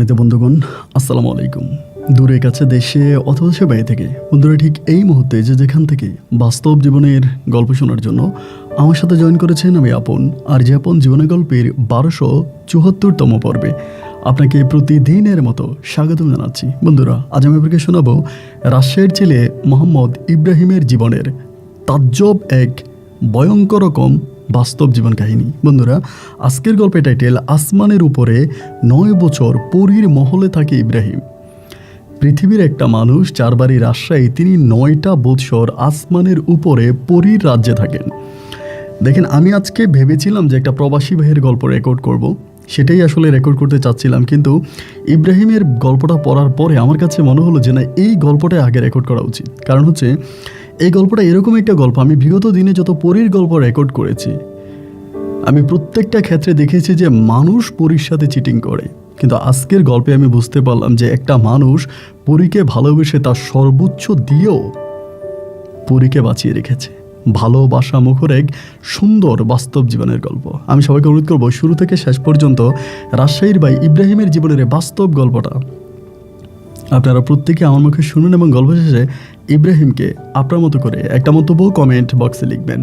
সম্মানিত বন্ধুগণ, আসসালামু আলাইকুম। দূরে কাছে দেশে অথবা সে বাইরে থেকে বন্ধুরা ঠিক এই মুহূর্তে যে যেখান থেকে বাস্তব জীবনের গল্প শোনার জন্য আমার সাথে জয়েন করেছেন আমি আপন। আর যে আপন জীবনের গল্পের 1274তম পর্বে আপনাকে প্রতিদিনের মতো স্বাগতম জানাচ্ছি। বন্ধুরা, আজ আমি আপনাকে শোনাবো রাজশাহীর ছেলে মোহাম্মদ ইব্রাহিমের জীবনের তাজ্জব এক ভয়ঙ্কর রকম বাস্তব জীবন কাহিনী। বন্ধুরা, আজকের গল্পের টাইটেল আসমানের উপরে 9 বছর পরীর মহলে থাকে ইব্রাহিম। পৃথিবীর একটা মানুষ, যার বাড়ি রাজশাহী, তিনি 9টা বৎসর আসমানের উপরে পরীর রাজ্যে থাকেন। দেখেন, আমি আজকে ভেবেছিলাম যে একটা প্রবাসী ভাইয়ের গল্প রেকর্ড করব, সেটাই আসলে রেকর্ড করতে চাচ্ছিলাম, কিন্তু ইব্রাহিমের গল্পটা পড়ার পরে আমার কাছে মনে হলো যে না, এই গল্পটাই আগে রেকর্ড করা উচিত। কারণ হচ্ছে এই গল্পটা এরকম একটা গল্প, আমি বিগত দিনে যত পরীর গল্প রেকর্ড করেছি, আমি প্রত্যেকটা ক্ষেত্রে দেখেছি যে মানুষ পরীর সাথে চিটিং করে। কিন্তু আজকের গল্পে আমি বুঝতে পারলাম যে একটা মানুষ পরীকে ভালোবেসে তার সর্বোচ্চ দিয়েও পরীকে বাঁচিয়ে রেখেছে। ভালোবাসা মুখর এক সুন্দর বাস্তব জীবনের গল্প। আমি সবাইকে অনুরোধ করবো শুরু থেকে শেষ পর্যন্ত রাজশাহীর ভাই ইব্রাহিমের জীবনের বাস্তব গল্পটা আপনারা প্রত্যেকে আমার মুখে শুনুন এবং গল্প শেষে ইব্রাহিমকে আপনার মতো করে একটা মন্তব্য কমেন্ট বক্সে লিখবেন।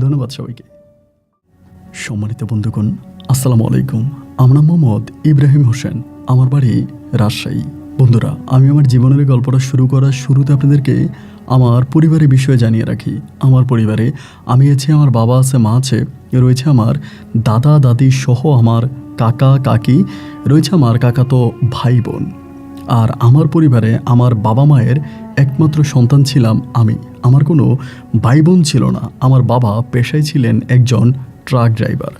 ধন্যবাদ সবাইকে। সম্মানিত বন্ধুগণ, আসসালামু আলাইকুম। আমার নাম মোহাম্মদ ইব্রাহিম হোসেন, আমার বাড়ি রাজশাহী। বন্ধুরা, আমি আমার জীবনের গল্পটা শুরু করার শুরুতে আপনাদেরকে আমার পরিবারের বিষয়ে জানিয়ে রাখি। আমার পরিবারে আমি আছি, আমার বাবা আছে, মা আছে, রয়েছে আমার দাদা দাদি সহ আমার কাকা কাকি, রয়েছে আমার কাকাতো ভাই বোন। আর আমার পরিবারে আমার বাবা মায়ের একমাত্র সন্তান ছিলাম আমি। আমার কোনো ভাই বোন ছিল না। আমার বাবা পেশায় ছিলেন একজন ট্রাক ড্রাইভার।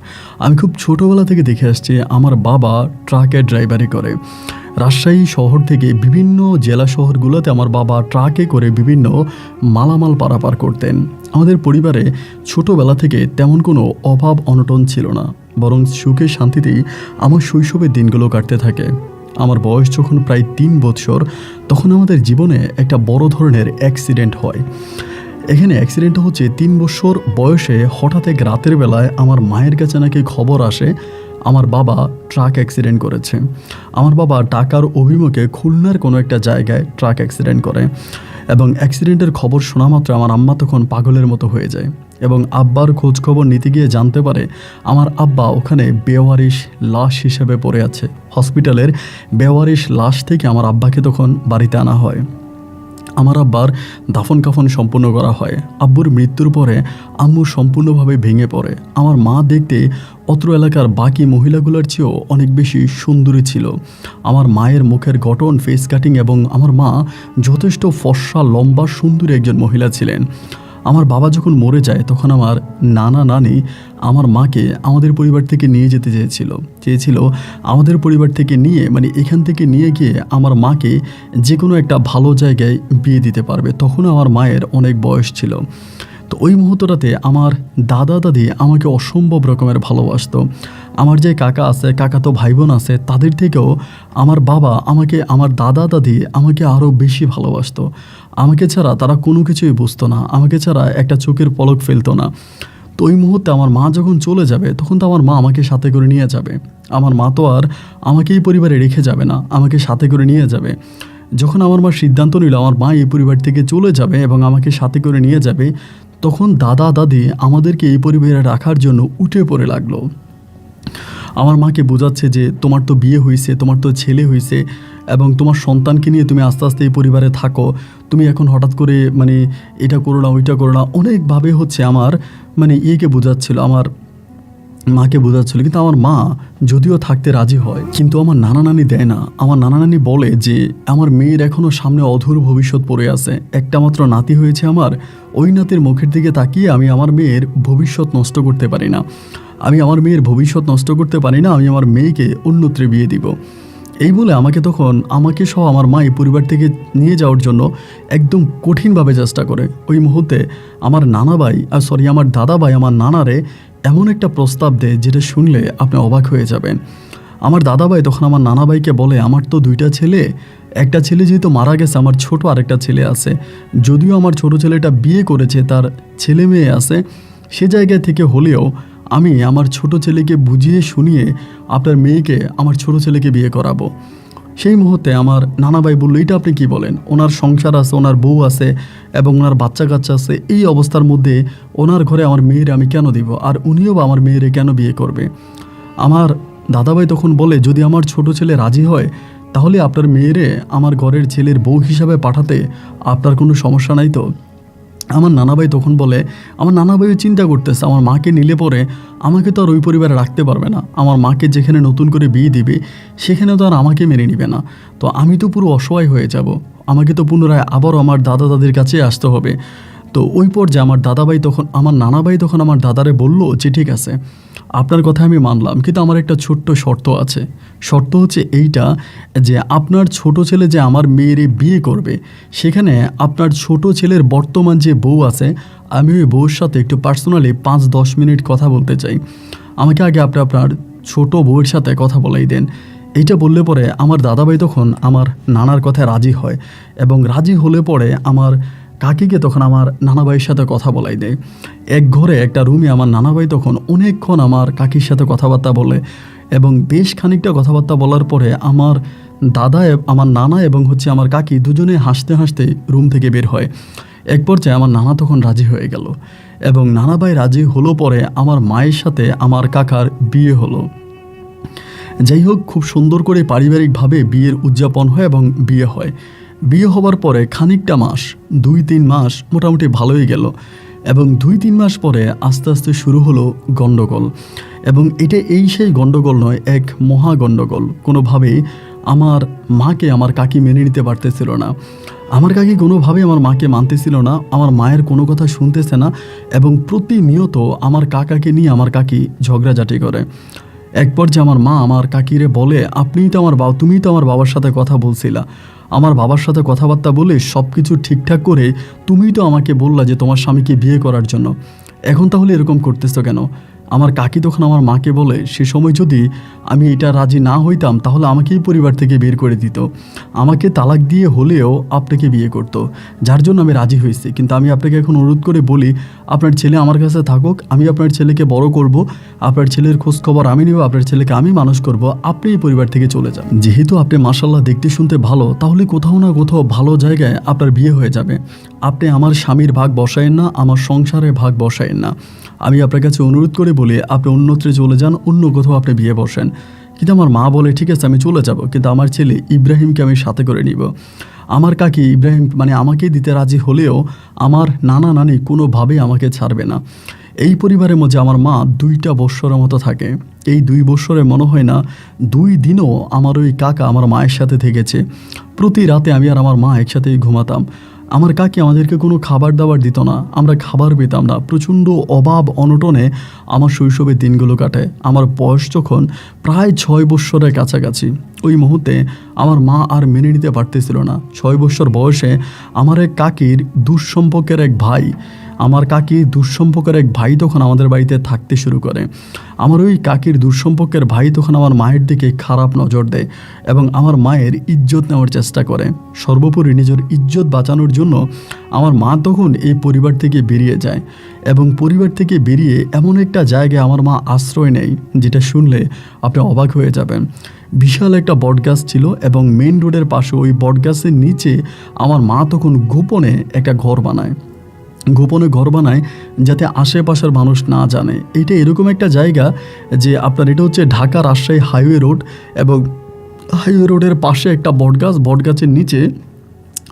আমি খুব ছোটোবেলা থেকে দেখে আসছি আমার বাবা ট্রাকের ড্রাইভারি করে। রাজশাহী শহর থেকে বিভিন্ন জেলা শহরগুলোতে আমার বাবা ট্রাকে করে বিভিন্ন মালামাল পারাপার করতেন। আমাদের পরিবারে ছোটোবেলা থেকে তেমন কোনো অভাব অনটন ছিল না, বরং সুখে শান্তিতেই আমার শৈশবের দিনগুলো কাটতে থাকে। আমার বয়স যখন প্রায় 3 বছর, তখন আমাদের জীবনে একটা বড় ধরনের অ্যাক্সিডেন্ট হয়। এখানে অ্যাক্সিডেন্টটা হচ্ছে 3 বছর বয়সে হঠাৎ এক রাতের বেলায় আমার মায়ের কাছে নাকি খবর আসে আমার বাবা ট্রাক অ্যাক্সিডেন্ট করেছে। আমার বাবা ঢাকার অভিমুখে খুলনার কোনো একটা জায়গায় ট্রাক অ্যাক্সিডেন্ট করে এবং অ্যাক্সিডেন্টের খবর শোনা মাত্র আমার আম্মা তখন পাগলের মতো হয়ে যায় এবং আব্বার খোঁজ খবর নিতে গিয়ে জানতে পারে আমার আব্বা ওখানে বেওয়ারিশ লাশ হিসেবে পড়ে আছে। হসপিটালের বেওয়ারিশ লাশ থেকে আমার আব্বাকে তখন বাড়িতে আনা হয়। আমার আব্বার দাফন কাফন সম্পূর্ণ করা হয়। আব্বুর মৃত্যুর পরে আম্মু সম্পূর্ণভাবে ভেঙে পড়ে। আমার মা দেখতে অত্র এলাকার বাকি মহিলাগুলোর চেয়েও অনেক বেশি সুন্দরী ছিল। আমার মায়ের মুখের গঠন, ফেস কাটিং, এবং আমার মা যথেষ্ট ফর্সা লম্বা সুন্দরী একজন মহিলা ছিলেন। আমার বাবা যখন মরে যায় তখন আমার নানা নানি আমার মাকে আমাদের পরিবার থেকে নিয়ে যেতে চেয়েছিল আমাদের পরিবার থেকে নিয়ে, মানে এখান থেকে নিয়ে গিয়ে আমার মাকে যে কোনো একটা ভালো জায়গায় বিয়ে দিতে পারবে। তখনও আমার মায়ের অনেক বয়স ছিল। তো ওই মুহূর্তটাতে আমার দাদা দাদি আমাকে অসম্ভব রকমের ভালোবাসতো। আমার যে কাকা আছে, কাকাতো ভাই বোন আছে, তাদের থেকেও আমার বাবা আমাকে, আমার দাদা দাদি আমাকে আরও বেশি ভালোবাসতো। আমাকে ছাড়া তারা কোনো কিছুই বুঝতো না, আমাকে ছাড়া একটা চোখের পলক ফেলতো না। তো ওই মুহূর্তে আমার মা যখন চলে যাবে তখন তো আমার মা আমাকে সাথে করে নিয়ে যাবে। আমার মা তো আর আমাকে এই পরিবারে রেখে যাবে না, আমাকে সাথে করে নিয়ে যাবে। যখন আমার মা সিদ্ধান্ত নিল আমার মা এই পরিবার থেকে চলে যাবে এবং আমাকে সাথে করে নিয়ে যাবে, তখন দাদা দাদি আমাদেরকে এই পরিবারে রাখার জন্য উঠে পড়ে লাগলো। আমার মাকে বোঝাচ্ছে যে তোমার তো বিয়ে হয়েছে, তোমার তো ছেলে হয়েছে এবং তোমার সন্তানকে নিয়ে তুমি আস্তে আস্তে এই পরিবারে থাকো, তুমি এখন হঠাৎ করে মানে এটা করো না, ওইটা করো না, অনেকভাবে হচ্ছে আমার মানে ইয়েকে বোঝাচ্ছিল, আমার মাকে বোঝাচ্ছিল। কিন্তু আমার মা যদিও থাকতে রাজি হয়, কিন্তু আমার নানা নানি দেয় না। আমার নানা নানি বলে যে আমার মেয়ের এখনও সামনে অধুর ভবিষ্যৎ পড়ে আছে, একটা মাত্র নাতি হয়েছে আমার, ওই নাতির মুখের দিকে তাকিয়ে আমি আমার মেয়ের ভবিষ্যৎ নষ্ট করতে পারি না, আমি আমার মেয়ের ভবিষ্যৎ নষ্ট করতে পারি না, আমি আমার মেয়েকে অন্যত্রে বিয়ে দিব। এই বলে আমাকে সহ আমার মা এই পরিবার থেকে নিয়ে যাওয়ার জন্য একদম কঠিনভাবে চেষ্টা করে। ওই মুহূর্তে আমার আমার দাদা ভাই আমার নানারে এমন একটা প্রস্তাব দেয় যেটা শুনলে আপনি অবাক হয়ে যাবেন। আমার দাদা ভাই তখন আমার নানা ভাইকে বলে, আমার তো 2টা ছেলে, একটা ছেলে যেহেতু মারা গেছে, আমার ছোট আরেকটা ছেলে আছে, যদিও আমার ছোট ছেলেটা বিয়ে করেছে, তার ছেলে মেয়ে আছে, সে জায়গা থেকে হলেও আমি আমার ছোট ছেলেকে বুঝিয়ে শুনিয়ে আপনার মেয়েকে আমার ছোট ছেলেকে বিয়ে করাবো। সেই মুহূর্তে আমার নানা ভাই বললো, এটা আপনি কি বলেন? ওনার সংসার আছে, ওনার বউ আছে এবং ওনার বাচ্চা কাচ্চা আছে, এই অবস্থার মধ্যে ওনার ঘরে আমার মেয়ের আমি কেন দিব, আর উনিও বা আমার মেয়েরে কেন বিয়ে করবে? আমার দাদাভাই তখন বলে, যদি আমার ছোট ছেলে রাজি হয় তাহলে আপনার মেয়েরে আমার ঘরের ছেলের বউ হিসাবে পাঠাতে আপনার কোনো সমস্যা নাই তো? আমার নানাভাই তখন বলে, আমার নানাভাইও চিন্তা করতেছে আমার মাকে নিলে পরে আমাকে তো আর ওই পরিবারে রাখতে পারবে না, আমার মাকে যেখানে নতুন করে বিয়ে দিবে সেখানে তো আর আমাকে মেনে নিবে না, তো আমি তো পুরো অসহায় হয়ে যাব, আমাকে তো পুনরায় আবারও আমার দাদা দাদির কাছে আসতে হবে। তো ওই পর্যায়ে আমার নানাভাই তখন আমার দাদারে বলল যে ঠিক আছে, আপনার কথা আমি মানলাম, কিন্তু আমার একটা ছোট্ট শর্ত আছে। শর্ত হচ্ছে এইটা যে আপনার ছোট ছেলে যে আমার মেয়েরে বিয়ে করবে, সেখানে আপনার ছোট ছেলের বর্তমান যে বউ আছে, আমি ওই বউর সাথে একটু পার্সোনালি 5-10 মিনিট কথা বলতে চাই। আমাকে আগে আপনি আপনার ছোট বউয়ের সাথে কথা বলাই দেন। এইটা বললে পরে আমার দাদাভাই তখন আমার নানার কথায় রাজি হয়, এবং রাজি হলে পরে আমার কাকিকে তখন আমার নানাভাইয়ের সাথে কথা বলাই দেয়। এক ঘরে একটা রুমে আমার নানাভাই তখন অনেকক্ষণ আমার কাকির সাথে কথাবার্তা বলে, এবং বেশ খানিকটা কথাবার্তা বলার পরে আমার আমার নানা এবং আমার কাকি দুজনে হাসতে হাসতে রুম থেকে বের হয়। এক পর্যায়ে আমার নানা তখন রাজি হয়ে গেল, এবং নানাভাই রাজি হলো পরে আমার মায়ের সাথে আমার কাকার বিয়ে হলো। যাই হোক, খুব সুন্দর করে পারিবারিকভাবে বিয়ের উদযাপন হয় এবং বিয়ে হয়। বিয়ে হবার পরে খানিকটা মাস, 2-3 মাস মোটামুটি ভালোই গেল, এবং 2-3 মাস পরে আস্তে আস্তে শুরু হলো গণ্ডগোল। এবং এটা সেই গণ্ডগোল নয়, এক মহা গণ্ডগোল। কোনোভাবেই আমার মাকে আমার কাকি মেনে নিতে পারতেছিল না। আমার কাকি কোনোভাবেই আমার মাকে মানতেছিল না, আমার মায়ের কোনো কথা শুনতেছে না, এবং প্রতিনিয়ত আমার কাকাকে নিয়ে আমার কাকি ঝগড়াঝাটি করে। এক পর্যায়ে আমার মা আমার কাকিরে বলে, তুমিই তো আমার বাবার সাথে কথা বলছিলা, আমার বাবার সাথে কথাবার্তা বলে সব কিছু ঠিকঠাক করে তুমিই তো আমাকে বললা যে তোমার স্বামীকে বিয়ে করার জন্য, এখন তাহলে এরকম করতেছো কেন? আমার কাকি তখন আমার মাকে বলে, সে সময় যদি আমি এটা রাজি না হইতাম তাহলে আমাকেই পরিবার থেকে বের করে দিত, আমাকে তালাক দিয়ে হলেও আপনাকে বিয়ে করত, যার জন্য আমি রাজি হয়েছি। কিন্তু আমি আপনাকে এখন অনুরোধ করে বলি, আপনার ছেলে আমার কাছে থাকুক, আমি আপনার ছেলেকে বড় করব, আপনার ছেলের খোঁজখবর আমি নেব, আপনার ছেলেকে আমি মানুষ করব, আপনি এই পরিবার থেকে চলে যান। যেহেতু আপনি মাশাআল্লাহ দেখতে শুনতে ভালো, তাহলে কোথাও না কোথাও ভালো জায়গায় আপনার বিয়ে হয়ে যাবে। আপনি আমার স্বামীর ভাগ বসায়েন না, আমার সংসারের ভাগ বসায়েন না। আমি আপনার কাছে অনুরোধ করে বলি, আপনি অন্যত্রে চলে যান, অন্য কোথাও আপনি বিয়ে বসেন। কিন্তু আমার মা বলে, ঠিক আছে আমি চলে যাব, কিন্তু আমার ছেলে ইব্রাহিমকে আমি সাথে করে নিব। আমার কাকি ইব্রাহিম আমাকে দিতে রাজি হলেও আমার নানা নানি কোনোভাবেই আমাকে ছাড়বে না। এই পরিবারের মধ্যে আমার মা 2টা বৎসরের মতো থাকে। এই 2 বৎসরে মনে হয় না 2 দিনও আমার ওই কাকা আমার মায়ের সাথে থেকেছে। প্রতি রাতে আমি আর আমার মা একসাথেই ঘুমাতাম। আমার কাকি আমাদেরকে কোনো খাবার দাবার দিত না, আমরা খাবার পেতাম না। প্রচণ্ড অভাব অনটনে আমার শৈশবের দিনগুলো কাটে। আমার বয়স যখন প্রায় 6 বৎসরের কাছাকাছি, ওই মুহূর্তে আমার মা আর মেনে নিতে পারতেছিল না। 6 বৎসর বয়সে আমার এক কাকির দুঃসম্পর্কের এক ভাই তখন আমাদের বাড়িতে থাকতে শুরু করে। আমার ওই কাকির দুঃসম্পর্কের ভাই তখন আমার মায়ের দিকে খারাপ নজর দেয় এবং আমার মায়ের ইজ্জত নেওয়ার চেষ্টা করে। সর্বোপরি নিজের ইজ্জত বাঁচানোর জন্য আমার মা তখন এই পরিবার থেকে বেরিয়ে যায়, এবং পরিবার থেকে বেরিয়ে এমন একটা জায়গায় আমার মা আশ্রয় নেয়, যেটা শুনলে আপনি অবাক হয়ে যাবেন। বিশাল একটা বটগাছ ছিল, এবং মেইন রোডের পাশে ওই বটগাছের নিচে আমার মা তখন গোপনে একটা ঘর বানায় যাতে আশেপাশের মানুষ না জানে। এটা এরকম একটা জায়গা যে এটা হচ্ছে ঢাকা রাজশাহী হাইওয়ে রোড, এবং হাইওয়ে রোডের পাশে একটা বটগাছের নিচে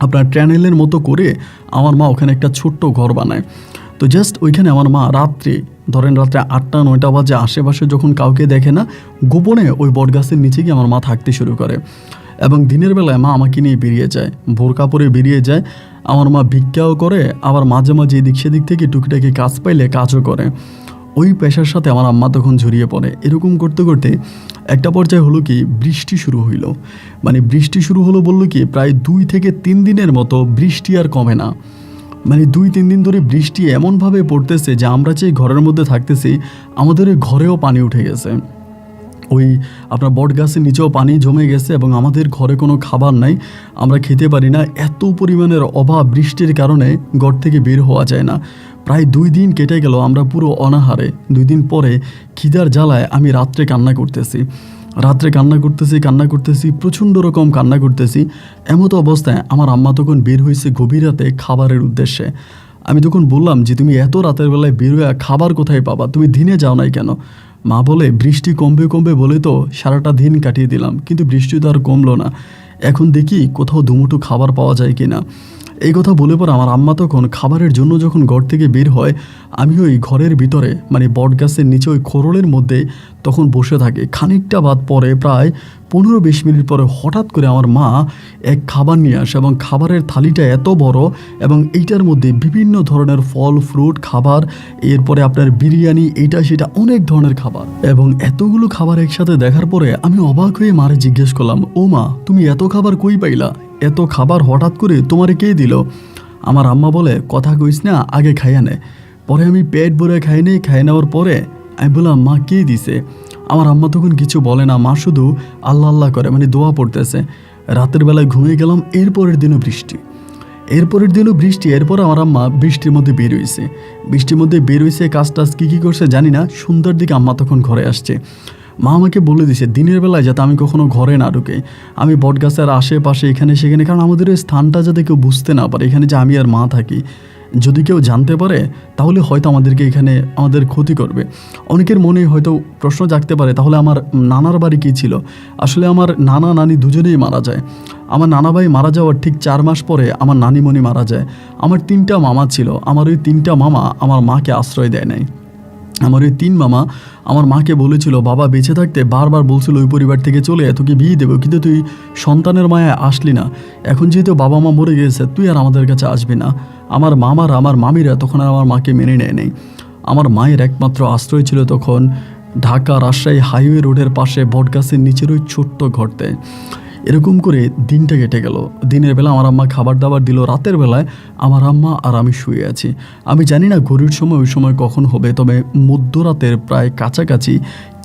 আপনার ট্যানেলের মতো করে আমার মা ওখানে একটা ছোট্ট ঘর বানায়। তো জাস্ট ওইখানে আমার মা রাত্রে 8টা-9টা বাজে, আশেপাশে যখন কাউকে দেখে না, গোপনে ওই বটগাছের নিচে গিয়ে আমার মা থাকতে শুরু করে। এবং দিনের বেলায় মা আমাকে নিয়ে বেরিয়ে যায়, বোরকা পরে বেরিয়ে যায়। আমার মা ভিক্ষাও করে, আবার মাঝে মাঝে এদিক সেদিক থেকে টুকিটাকি কাজ পাইলে কাজও করে। ওই পেশার সাথে আমার আম্মা তখন জড়িয়ে পড়ে। এরকম করতে করতে একটা পর্যায়ে হলো কি, বৃষ্টি শুরু হলো বললো কি, প্রায় 2 থেকে 3 দিনের মতো বৃষ্টি আর কমে না। 2-3 দিন ধরে বৃষ্টি এমনভাবে পড়তেছে যে আমরা যে ঘরের মধ্যে থাকতেছি, আমাদের ওই ঘরেও পানি উঠে গেছে। ওই আপনার বটগাছের নিচেও পানি জমে গেছে, এবং আমাদের ঘরে কোনো খাবার নাই, আমরা খেতে পারি না। এত পরিমাণের অভাব, বৃষ্টির কারণে ঘর থেকে বের হওয়া যায় না। প্রায় 2 দিন কেটে গেল, আমরা পুরো অনাহারে। 2 দিন পরে খিদার জ্বালায় আমি রাত্রে কান্না করতেছি। রাত্রে কান্না করতেছি, প্রচণ্ড রকম কান্না করতেছি। এমতো অবস্থায় আমার আম্মা তখন বের হয়েছে গভীর রাতে খাবারের উদ্দেশ্যে। আমি তখন বললাম যে তুমি এত রাতের বেলায় বের হয়ে খাবার কোথায় পাবা, তুমি দিনে যাও নাই কেন? মা বলে বৃষ্টি কমবে বলে তো সারাটা দিন কাটিয়ে দিলাম, কিন্তু বৃষ্টি তো আর কমলো না। এখন দেখি কোথাও দুমুঠো খাবার পাওয়া যায় কিনা। এই কথা বলে পর আমার আম্মা তখন খাবারের জন্য যখন ঘর থেকে বের হয়, আমি ওই ঘরের ভিতরে মানে বট গাছের নিচে ওই খোরলের মধ্যে তখন বসে থাকি। খানিকটা বাদ পরে প্রায় 15-20 মিনিট পরে হঠাৎ করে আমার মা এক খাবার নিয়ে আসে, এবং খাবারের থালিটা এত বড়, এবং এইটার মধ্যে বিভিন্ন ধরনের ফল ফ্রুট খাবার, এরপরে আপনার বিরিয়ানি, এইটা সেটা অনেক ধরনের খাবার। এবং এতগুলো খাবার একসাথে দেখার পরে আমি অবাক হয়ে মারে জিজ্ঞেস করলাম, ও মা, তুমি এত খাবার কই পাইলা? এত খাবার হঠাৎ করে তোমারে কে দিল? আমার আম্মা বলে, কথা কইস না, আগে খাইয়া নে। পরে আমি পেট ভরে খাই নেওয়ার পরে আমি বললাম, মা কে দিছে? আমার আম্মা তখন কিছু বলে না, মা শুধু আল্লাহ আল্লাহ করে মানে দোয়া পড়তেছে। রাতের বেলায় ঘুমিয়ে গেলাম। এরপরের দিনও বৃষ্টি, এরপর আমার আম্মা বৃষ্টির মধ্যে বের হয়েছে, কাজ টাজ কী করছে জানি না। সন্ধ্যার দিকে আম্মা তখন ঘরে আসছে। মা আমাকে বলে দিছে দিনের বেলায় যাতে আমি কখনো ঘরে না ঢুকে, আমি বটগাছের আশেপাশে এখানে সেখানে, কারণ আমাদের ওই স্থানটা যাতে কেউ বুঝতে না পারে এখানে যে আমি আর মা থাকি। যদি কেউ জানতে পারে তাহলে হয়তো আমাদের ক্ষতি করবে। অনেকের মনে হয়তো প্রশ্ন জাগতে পারে, তাহলে আমার নানার বাড়ি কী ছিল? আসলে আমার নানা নানি দুজনেই মারা যায়। আমার নানা ভাই মারা যাওয়ার ঠিক 4 মাস পরে আমার নানিমণি মারা যায়। আমার 3টা মামা ছিল, আমার ওই 3টা মামা আমার মাকে আশ্রয় দেয় নাই। আমার ওই 3 মামা আমার মাকে বলেছিল, বাবা বেঁচে থাকতে বারবার বলছিল ওই পরিবার থেকে চলে তোকে বিয়ে দেবো, কিন্তু তুই সন্তানের মায়ায় আসলি না। এখন যেহেতু বাবা মা মরে গিয়েছে, তুই আর আমাদের কাছে আসবি না। আমার মামারা, আমার মামিরা তখন আর আমার মাকে মেনে নেয় নেই। আমার মায়ের একমাত্র আশ্রয় ছিল তখন ঢাকা রাজশাহী হাইওয়ে রোডের পাশে বটগাছের নিচের ওই ছোট্ট ঘরতে। এরকম করে দিনটা কেটে গেল। দিনের বেলা আমার আম্মা খাবার দাবার দিল, রাতের বেলায় আমার আম্মা আর আমি শুয়ে আছি। আমি জানি না ঘড়ির সময় ওই সময় কখন হবে, তবে মধ্যরাতের প্রায় কাছাকাছি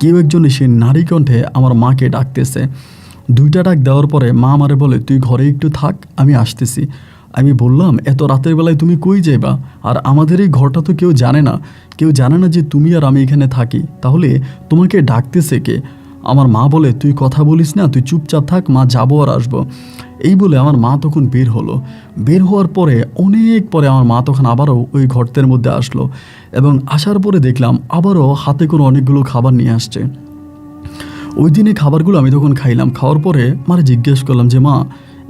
কেউ একজন এসে নারী কণ্ঠে আমার মাকে ডাকতেছে। 2টা ডাক দেওয়ার পরে মা আমারে বলে, তুই ঘরে একটু থাক, আমি আসতেছি। আমি বললাম, এত রাতের বেলায় তুমি কই যাইবা? আর আমাদের এই ঘরটা তো কেউ জানে না যে তুমি আর আমি এখানে থাকি, তাহলে তোমাকে ডাকতেছে কে? আমার মা বলে, তুই কথা বলিস না, তুই চুপচাপ থাক, মা যাবো আর আসবো। এই বলে আমার মা তখন বের হওয়ার পরে অনেক পরে আমার মা তখন আবারও ওই ঘরতের মধ্যে আসলো, এবং আসার পরে দেখলাম আবারও হাতে করে অনেকগুলো খাবার নিয়ে আসছে। ওই দিনে খাবারগুলো আমি তখন খাইলাম। খাওয়ার পরে মারে জিজ্ঞেস করলাম যে, মা,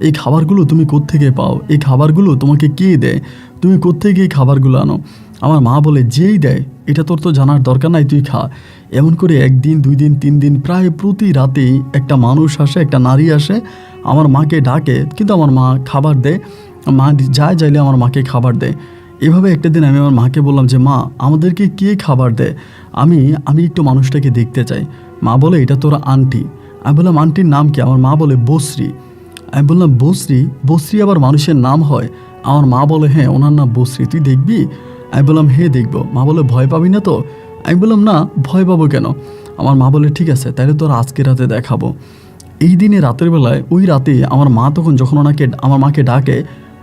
এই খাবারগুলো তুমি কোত্থেকে পাও? এই খাবারগুলো তোমাকে কে দেয়? তুমি কোত্থেকে এই খাবারগুলো আনো? আমার মা বলে, যেই দেয় এটা তোর তো জানার দরকার নাই, তুই খা। এমন করে 1 দিন 2 দিন 3 দিন প্রায় প্রতি রাতেই একটা মানুষ আসে, একটা নারী আসে, আমার মাকে ডাকে, কিন্তু আমার মা খাবার দেয়। মা যাইলে আমার মাকে খাবার দেয়। এভাবে একটা দিন আমি আমার মাকে বললাম যে, মা, আমাদেরকে কে খাবার দেয়? আমি একটু মানুষটাকে দেখতে চাই। মা বলে, এটা তোর আন্টি। আমি বললাম, আন্টির নাম কি? আমার মা বলে, বসরি। আমি বললাম, বসরি আবার মানুষের নাম হয়? আমার মা বলে, হ্যাঁ, ওনার নাম বসরি, তুই দেখবি? আমি বললাম, হ্যাঁ দেখবো। মা বলে, ভয় পাবি না তো? আমি বললাম, না, ভয় পাবো কেন? আমার মা বলে, ঠিক আছে, তাহলে তোর আজকে রাতে দেখাবো। এই দিনে রাতের বেলায় ওই রাতে আমার মা তখন যখন আমার মাকে ডাকে,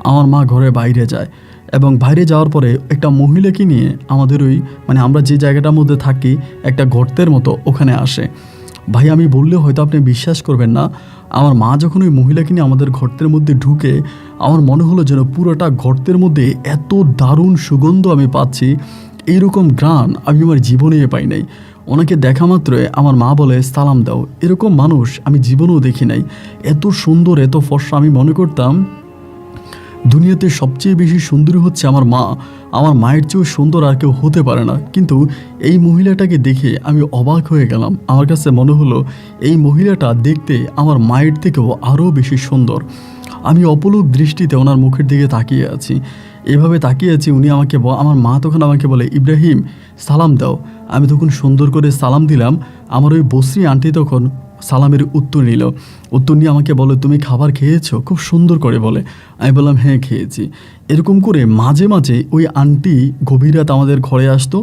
আমার মা ঘরে বাইরে যায়, এবং বাইরে যাওয়ার পরে একটা মহিলাকে নিয়ে আমাদের ওই মানে আমরা যে জায়গাটার মধ্যে থাকি একটা গর্তের মতো ওখানে আসে। ভাই, আমি বললে হয়তো আপনি বিশ্বাস করবেন না, আমার মা যখন ওই মহিলাকে নিয়ে আমাদের গর্তের মধ্যে ঢুকে, আমার মনে হলো যেন পুরোটা গর্তের মধ্যে এত দারুণ সুগন্ধ আমি পাচ্ছি, এইরকম ঘ্রাণ আমি আমার জীবনে পাই নাই। ওনাকে দেখা মাত্রই আমার মা বলে, সালাম দাও। এরকম মানুষ আমি জীবনেও দেখি নাই, এত সুন্দর, এত ফর্সা। আমি মনে করতাম দুনিয়াতে সবচেয়ে বেশি সুন্দরী হচ্ছে আমার মা, আমার মায়ের চেয়েও সুন্দর আর কেউ হতে পারে না। কিন্তু এই মহিলাটাকে দেখে আমি অবাক হয়ে গেলাম। আমার কাছে মনে হলো এই মহিলাটা দেখতে আমার মায়ের থেকেও আরও বেশি সুন্দর। আমি অপলক দৃষ্টিতে ওনার মুখের দিকে তাকিয়ে আছি, এভাবে তাকিয়ে আছি। আমার মা তখন আমাকে বলে, ইব্রাহিম, সালাম দাও। আমি তখন সুন্দর করে সালাম দিলাম। আমার ওই বসরি আন্টি তখন সালামের উত্তর নিয়ে আমাকে বলে, তুমি খাবার খেয়েছো? খুব সুন্দর করে বলে। আমি বললাম, হ্যাঁ, খেয়েছি। এরকম করে মাঝে মাঝে ওই আন্টি গভীর রাত আমাদের ঘরে আসতো,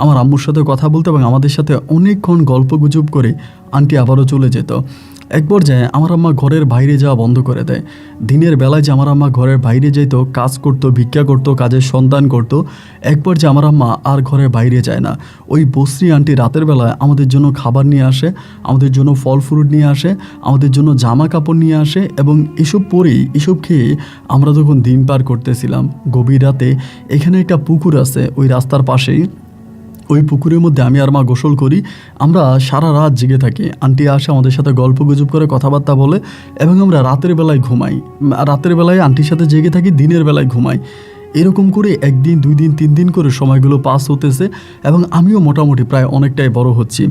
আমার আম্মুর সাথে কথা বলতো, এবং আমাদের সাথে অনেকক্ষণ গল্পগুজব করে আন্টি আবারও চলে যেত। এক পর্যায়ে আমার আম্মা ঘরের বাইরে যাওয়া বন্ধ করে দেয়। দিনের বেলায় যে আমার আম্মা ঘরের বাইরে যেত, কাজ করতো, ভিক্ষা করতো, কাজের সন্ধান করতো, এক পর্যায়ে আমার আম্মা আর ঘরের বাইরে যায় না। ওই বসরি আন্টি রাতের বেলায় আমাদের জন্য খাবার নিয়ে আসে, আমাদের জন্য ফল ফ্রুট নিয়ে আসে, আমাদের জন্য জামা কাপড় নিয়ে আসে, এবং এসব পরেই এসব খেয়ে আমরা তখন দিন পার করতেছিলাম। গভীর রাতে এখানে একটা পুকুর আছে ওই রাস্তার পাশেই, ওই পুকুরের মধ্যে আমি আর মা গোসল করি। আমরা সারা রাত জেগে থাকি। আন্টি আসে, আমাদের সাথে গল্প গুজব করে, কথাবার্তা বলে, এবং আমরা রাতের বেলায় ঘুমাই। রাতের বেলায় আন্টির সাথে জেগে থাকি, দিনের বেলায় ঘুমাই। এরকম করে 1 দিন 2 দিন 3 দিন করে সময়গুলো পাস হতেছে, এবং আমিও মোটামুটি প্রায় অনেকটাই বড় হচ্ছি।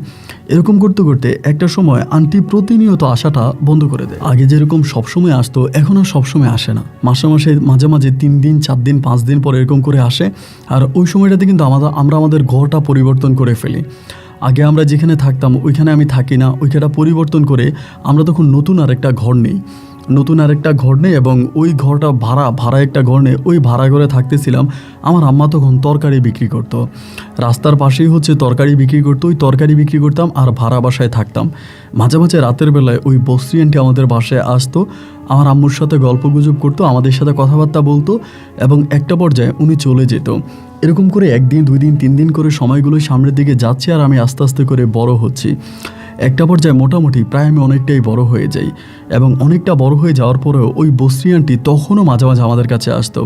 এরকম করতে করতে একটা সময় আন্টি প্রতিনিয়ত আসাটা বন্ধ করে দেয়। আগে যেরকম সবসময় আসতো, এখন আর সবসময় আসে না। মাসে মাঝে মাঝে 3 দিন 4 দিন 5 দিন পর এরকম করে আসে। আর ওই সময়টাতে কিন্তু আমরা আমাদের ঘরটা পরিবর্তন করে ফেলি। আগে আমরা যেখানে থাকতাম ওইখানে আমি থাকি না, ওইখানটা পরিবর্তন করে আমরা তখন নতুন আরেকটা ঘর নিই। এবং ওই ঘরটা ভাড়া একটা ঘর নেই। ওই ভাড়া ঘরে থাকতেছিলাম। আমার আম্মা তখন তরকারি বিক্রি করতো, রাস্তার পাশেই হচ্ছে তরকারি বিক্রি করতো। ওই তরকারি বিক্রি করতাম আর ভাড়া বাসায় থাকতাম। মাঝে মাঝে রাতের বেলায় ওই বস্রি আন্টি আমাদের বাসায় আসতো, আমার আম্মুর সাথে গল্প গুজব করতো, আমাদের সাথে কথাবার্তা বলতো, এবং একটা পর্যায়ে উনি চলে যেত। এরকম করে 1 দিন 2 দিন 3 দিন করে সময়গুলো সামনের দিকে যাচ্ছে, আর আমি আস্তে আস্তে করে বড় হচ্ছি। একটা পর্যায়ে মোটামুটি প্রায় আমি অনেকটাই বড় হয়ে যাই, এবং অনেকটা বড় হয়ে যাওয়ার পরেও ওই বস্রি আন্টি তখনও মাঝে মাঝে আমাদের কাছে আসতো।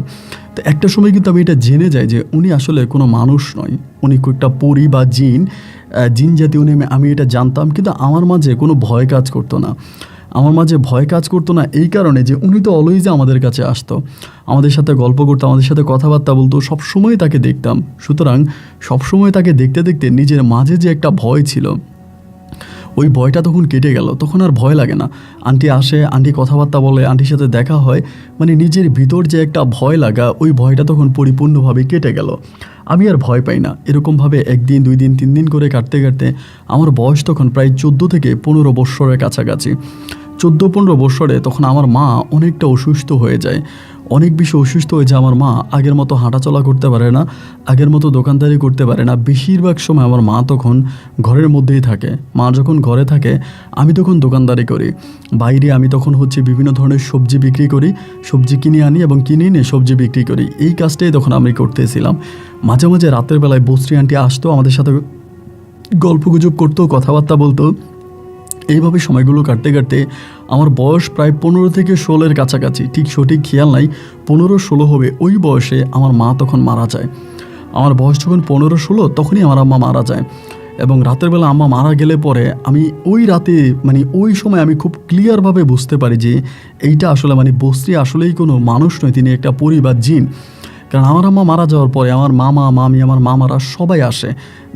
তো একটা সময় কিন্তু আমি এটা জেনে যাই যে উনি আসলে কোনো মানুষ নয়, উনি একটা পরী বা জিন জাতীয় উনি, আমি এটা জানতাম। কিন্তু আমার মাঝে কোনো ভয় কাজ করতো না। এই কারণে যে উনি তো অলওয়েজ আমাদের কাছে আসতো, আমাদের সাথে গল্প করতো, আমাদের সাথে কথাবার্তা বলতো, সবসময় তাকে দেখতাম। সুতরাং সবসময় তাকে দেখতে দেখতে নিজের মাঝে যে একটা ভয় ছিল, ওই ভয়টা তখন কেটে গেল। তখন আর ভয় লাগে না। আন্টি আসে, আন্টি কথাবার্তা বলে, আন্টির সাথে দেখা হয়, মানে নিজের ভিতর যে একটা ভয় লাগা, ওই ভয়টা তখন পরিপূর্ণভাবে কেটে গেল। আমি আর ভয় পাই না। এরকমভাবে 1 দিন 2 দিন 3 দিন করে কাটতে কাটতে আমার বয়স তখন প্রায় 14 থেকে 15 বৎসরের কাছাকাছি। 14-15 বৎসরে তখন আমার মা অনেকটা অসুস্থ হয়ে যায়, অনেক বেশি অসুস্থ হয়ে যায়। আমার মা আগের মতো হাঁটাচলা করতে পারে না, আগের মতো দোকানদারি করতে পারে না। বেশিরভাগ সময় আমার মা তখন ঘরের মধ্যেই থাকে। মা যখন ঘরে থাকে, আমি তখন দোকানদারি করি। বাইরে আমি তখন হচ্ছে বিভিন্ন ধরনের সবজি বিক্রি করি, সবজি কিনে আনি এবং কিনে এনে সবজি বিক্রি করি। এই কাজটাই তখন আমি করতেছিলাম। মাঝে মাঝে রাতের বেলায় বস্রি আন্টি আসতো, আমাদের সাথে গল্পগুজব করতো, কথাবার্তা বলতো। এইভাবে সময়গুলো কাটতে কাটতে আমার বয়স প্রায় 15 থেকে 16-এর কাছাকাছি, ঠিক সঠিক খেয়াল নাই, 15-16 হবে। ওই বয়সে আমার মা তখন মারা যায়। আমার বয়স যখন 15-16, তখনই আমার আম্মা মারা যায়। এবং রাতের বেলা আম্মা মারা গেলে পরে আমি ওই রাতে, মানে ওই সময় আমি খুব ক্লিয়ারভাবে বুঝতে পারি যে এইটা আসলে বস্রি আসলেই কোনো মানুষ নয়, তিনি একটা পরী বা জিন। কারণ আমার আম্মা মারা যাওয়ার পরে আমার মামা মামি, আমার মামারা সবাই আসে।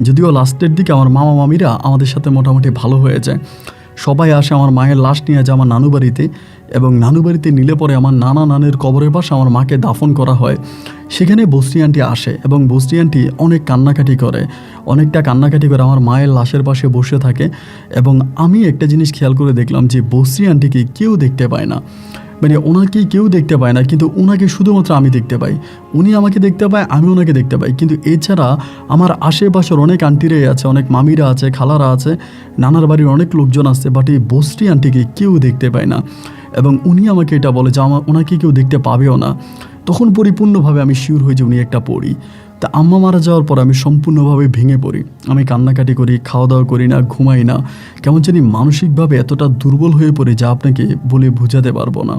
যদিও লাস্টের দিকে আমার মামা মামিরা আমাদের সাথে মোটামুটি ভালো হয়ে যায়। সবাই আসে আমার মায়ের লাশ নিয়ে যায় আমার নানু বাড়িতে, এবং নানু বাড়িতে নিলে পরে আমার নানা নানের কবরের পাশে আমার মাকে দাফন করা হয়। সেখানে বস্রি আন্টি আসে, এবং বস্রি আন্টি অনেকটা কান্নাকাটি করে আমার মায়ের লাশের পাশে বসে থাকে। এবং আমি একটা জিনিস খেয়াল করে দেখলাম যে বস্রি আন্টিকে কেউ দেখতে পায় না, ওনাকে কেউ দেখতে পায় না, কিন্তু ওনাকে শুধুমাত্র আমি দেখতে পাই। উনি আমাকে দেখতে পায়, আমি ওনাকে দেখতে পাই। কিন্তু এছাড়া আমার আশেপাশের অনেক আন্টিরাই আছে, অনেক মামিরা আছে, খালারা আছে, নানার বাড়ির অনেক লোকজন আছে, বাট এই বস্রি আন্টিকে কেউ দেখতে পায় না। এবং উনি আমাকে এটা বলে যে ওনাকে কেউ দেখতে পাবেও না। তখন পরিপূর্ণভাবে আমি শিওর হই যে উনি একটা পরী। তা আম্মা মারা যাওয়ার পর আমি সম্পূর্ণভাবে ভেঙে পড়ি। আমি কান্নাকাটি করি, খাওয়া দাওয়া করি না, ঘুমাই না। কেমন জানি মানসিকভাবে এতটা দুর্বল হয়ে পড়ে যা আপনাকে বলে বোঝাতে পারবো না।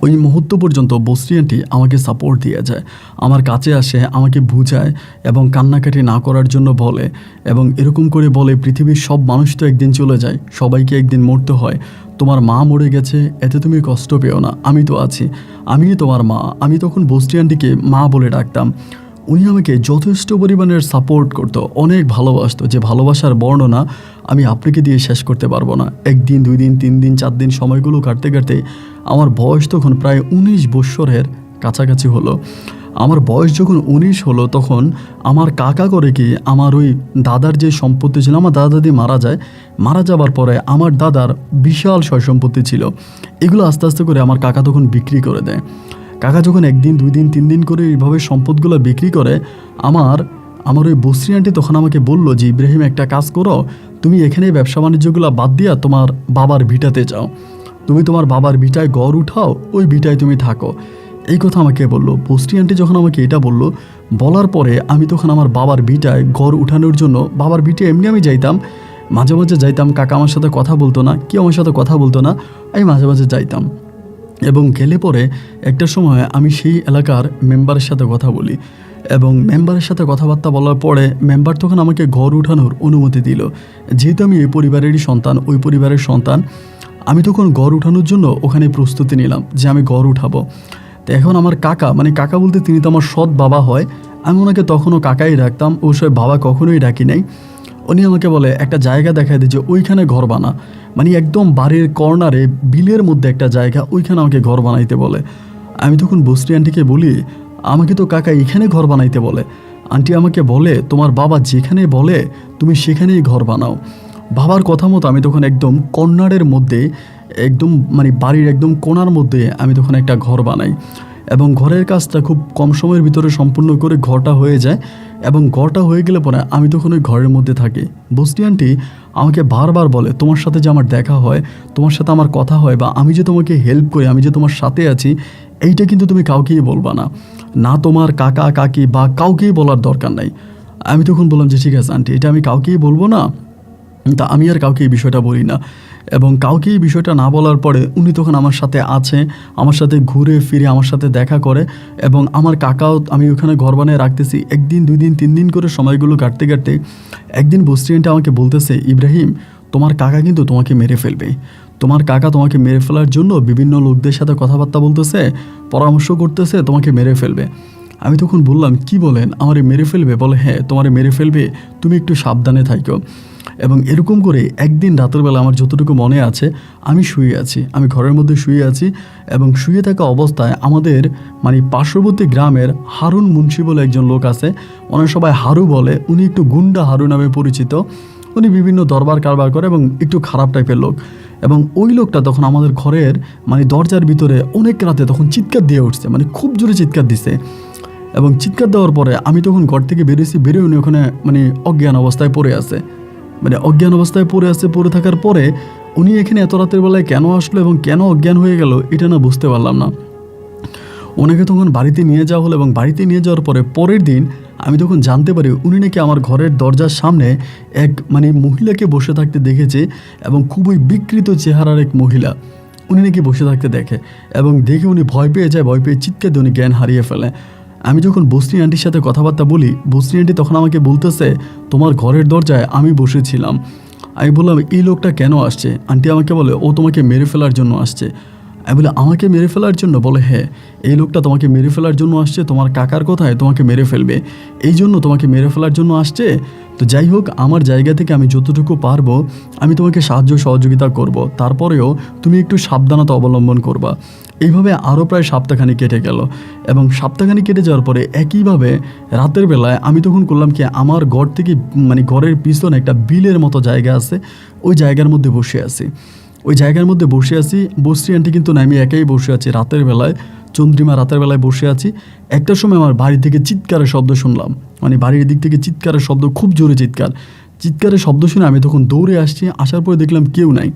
ওই মুহূর্ত পর্যন্ত বস্রি আন্টি আমাকে সাপোর্ট দিয়ে যায়, আমার কাছে আসে, আমাকে বুঝায়, এবং কান্নাকাটি না করার জন্য বলে। এবং এরকম করে বলে, পৃথিবীর সব মানুষ তো একদিন চলে যায়, সবাইকে একদিন মরতে হয়। তোমার মা মরে গেছে, এতে তুমি কষ্ট পেও না, আমি তো আছি, আমি তোমার মা। আমি তখন বস্রি আন্টিকে মা বলে ডাকতাম। উনি আমাকে যথেষ্ট পরিমাণের সাপোর্ট করতো, অনেক ভালোবাসতো, যে ভালোবাসার বর্ণনা আমি আপনাকে দিয়ে শেষ করতে পারবো না। 1 দিন 2 দিন 3 দিন 4 দিন সময়গুলো কাটতে কাটতে আমার বয়স তখন প্রায় 19 বৎসরের কাছাকাছি হলো। আমার বয়স যখন 19 হলো, তখন আমার কাকা করে কি আমার ওই দাদার যে সম্পত্তি ছিল, আমার দাদা দাদি মারা যাবার পরে আমার দাদার বিশাল সয় সম্পত্তি ছিল, এগুলো আস্তে আস্তে করে আমার কাকা তখন বিক্রি করে দেয়। কাকা যখন 1 দিন 2 দিন 3 দিন করে এইভাবে সম্পদগুলো বিক্রি করে, আমার ওই বস্রি আন্টি তখন আমাকে বললো যে ইব্রাহিম, একটা কাজ করো, তুমি এখানে ব্যবসা বাণিজ্যগুলো বাদ দিয়া তোমার বাবার ভিটাতে যাও, তুমি তোমার বাবার ভিটায় গড় উঠাও, ওই ভিটায় তুমি থাকো। এই কথা আমাকে বললো। বস্তি আন্টি যখন আমাকে এটা বললো, বলার পরে আমি তখন আমার বাবার ভিটায় গড় উঠানোর জন্য, বাবার ভিটায় এমনি আমি যাইতাম, মাঝে মাঝে যাইতাম। কাকা আমার সাথে কথা বলতো না, কেউ আমার সাথে কথা বলতো না, আমি মাঝে মাঝে যাইতাম। এবং গেলে পরে একটা সময় আমি সেই এলাকার মেম্বারের সাথে কথা বলি, এবং মেম্বারের সাথে কথাবার্তা বলার পরে মেম্বার তখন আমাকে ঘর উঠানোর অনুমতি দিল। যেহেতু আমি এই পরিবারেরই সন্তান, ওই পরিবারের সন্তান, আমি তখন ঘর উঠানোর জন্য ওখানে প্রস্তুতি নিলাম যে আমি ঘর উঠাবো। তো এখন আমার কাকা, মানে কাকা বলতে তিনি তো আমার সৎ বাবা হয়, আমি ওনাকে তখনও কাকাই ডাকতাম, অবশ্যই বাবা কখনোই ডাকি নাই। উনি আমাকে বলে একটা জায়গা দেখায় দিচ্ছে, ওইখানে ঘর বানা, মানে একদম বাড়ির কর্নারে বিলের মধ্যে একটা জায়গা, ওইখানে আমাকে ঘর বানাইতে বলে। আমি তখন বস্তি আন্টিকে বলি, আমাকে তো কাকা এখানে ঘর বানাইতে বলে। আন্টি আমাকে বলে, তোমার বাবা যেখানে বলে তুমি সেখানেই ঘর বানাও। বাবার কথা মতো আমি তখন একদম কর্নারের মধ্যে, একদম মানে বাড়ির একদম কোণার মধ্যে আমি তখন একটা ঘর বানাই, এবং ঘরের কাজটা খুব কম সময়ের ভিতরে সম্পূর্ণ করে ঘরটা হয়ে যায়। এবং ঘরটা হয়ে গেলে পরে আমি তখন ওই ঘরের মধ্যে থাকি। বস্তি আন্টি আমাকে বারবার বলে, তোমার সাথে যে আমার দেখা হয়, তোমার সাথে আমার কথা হয়, বা আমি যে তোমাকে হেল্প করি, আমি যে তোমার সাথে আছি, এইটা কিন্তু তুমি কাউকেই বলবা না, না তোমার কাকা কাকি বা কাউকেই বলার দরকার নাই। আমি তখন বললাম যে ঠিক আছে আন্টি, এটা আমি কাউকেই বলবো না। তা আমি আর কাউকে এই বিষয়টা বলি না, এবং কাউকে এই বিষয়টা না বলার পরে উনি তখন আমার সাথে আছে, আমার সাথে ঘুরে ফিরে আমার সাথে দেখা করে। এবং আমার কাকাও, আমি ওখানে ঘর বানিয়ে রাখতেছি, একদিন 2 দিন 3 দিন করে সময়গুলো কাটতে কাটতে একদিন বস্তি আন্টি আমাকে বলতেছে, ইব্রাহিম তোমার কাকা কিন্তু তোমাকে মেরে ফেলবে, তোমার কাকা তোমাকে মেরে ফেলার জন্য বিভিন্ন লোকদের সাথে কথাবার্তা বলতেছে, পরামর্শ করতেছে, তোমাকে মেরে ফেলবে। আমি তখন বললাম, কি বলেন, আমারে মেরে ফেলবে? বলে হ্যাঁ তোমারে মেরে ফেলবে, তুমি একটু সাবধানে থাকো। এবং এরকম করে একদিন রাতের বেলা আমার যতটুকু মনে আছে, আমি শুয়ে আছি, আমি ঘরের মধ্যে শুয়ে আছি, এবং শুয়ে থাকা অবস্থায় আমাদের মানে পার্শ্ববর্তী গ্রামের হারুন মুন্সি বলে একজন লোক আছে, ওনার সবাই হারু বলে, উনি একটু গুন্ডা হারু নামে পরিচিত। উনি বিভিন্ন দরবার কারবার করে এবং একটু খারাপ টাইপের লোক। এবং ওই লোকটা তখন আমাদের ঘরের মানে দরজার ভিতরে অনেক রাতে তখন চিৎকার দিয়ে উঠছে, মানে খুব জোরে চিৎকার দিছে। এবং চিৎকার দেওয়ার পরে আমি তখন ঘর থেকে বেরিয়েছি, বেরিয়ে উনি ওখানে মানে অজ্ঞান অবস্থায় পড়ে আছে, মানে অজ্ঞান অবস্থায় পড়ে আছে। পড়ে থাকার পরে উনি এখানে এত রাতের বেলায় কেন আসলো এবং কেন অজ্ঞান হয়ে গেল, এটা না বুঝতে পারলাম না। ওনাকে তখন বাড়িতে নিয়ে যাওয়া হলো, এবং বাড়িতে নিয়ে যাওয়ার পরে পরের দিন আমি তখন জানতে পারি উনি নাকি আমার ঘরের দরজার সামনে এক মানে মহিলাকে বসে থাকতে দেখেছে, এবং খুবই বিকৃত চেহারার এক মহিলা উনি নাকি বসে থাকতে দেখে, এবং দেখে উনি ভয় পেয়ে যায়, ভয় পেয়ে চিৎকার দিয়ে উনি জ্ঞান হারিয়ে ফেলে। আমি যখন বস্তি আন্টির সাথে কথাবার্তা বলি, বস্তি আন্টি তখন আমাকে বলতেছে, তোমার ঘরের দরজায় আমি বসেছিলাম। আমি বললাম, এই লোকটা কেন আসছে? আন্টি আমাকে বলে, ও তোমাকে মেরে ফেলার জন্য আসছে। আমি বলে, আমাকে মেরে ফেলার জন্য? বলে হ্যাঁ, এই লোকটা তোমাকে মেরে ফেলার জন্য আসছে, তোমার কাকার কথায় তোমাকে মেরে ফেলবে, এই জন্য তোমাকে মেরে ফেলার জন্য আসছে। তো যাই হোক, আমার জায়গা থেকে আমি যতটুকু পারবো আমি তোমাকে সাহায্য সহযোগিতা করব, তারপরেও তুমি একটু সাবধানতা অবলম্বন করবা। এইভাবে আরও প্রায় সপ্তাহখানি কেটে গেল, এবং সপ্তাহখানি কেটে যাওয়ার পরে একইভাবে রাতের বেলায় আমি তখন করলাম কি, আমার ঘর থেকে মানে ঘরের পিছনে একটা বিলের মতো জায়গা আছে, ওই জায়গার মধ্যে বসে আছি। ওই জায়গার মধ্যে বসে আছি, বস্তি আন্টি কিন্তু না, আমি একাই বসে আছি রাতের বেলায়, চন্দ্রিমা রাতের বেলায় বসে আছি। একটা সময় আমার বাড়ি থেকে চিৎকারের শব্দ শুনলাম, মানে বাড়ির দিক থেকে চিৎকারের শব্দ, খুব জোরে চিৎকারের শব্দ শুনে আমি তখন দৌড়ে আসছি। আসার পরে দেখলাম কেউ নাই,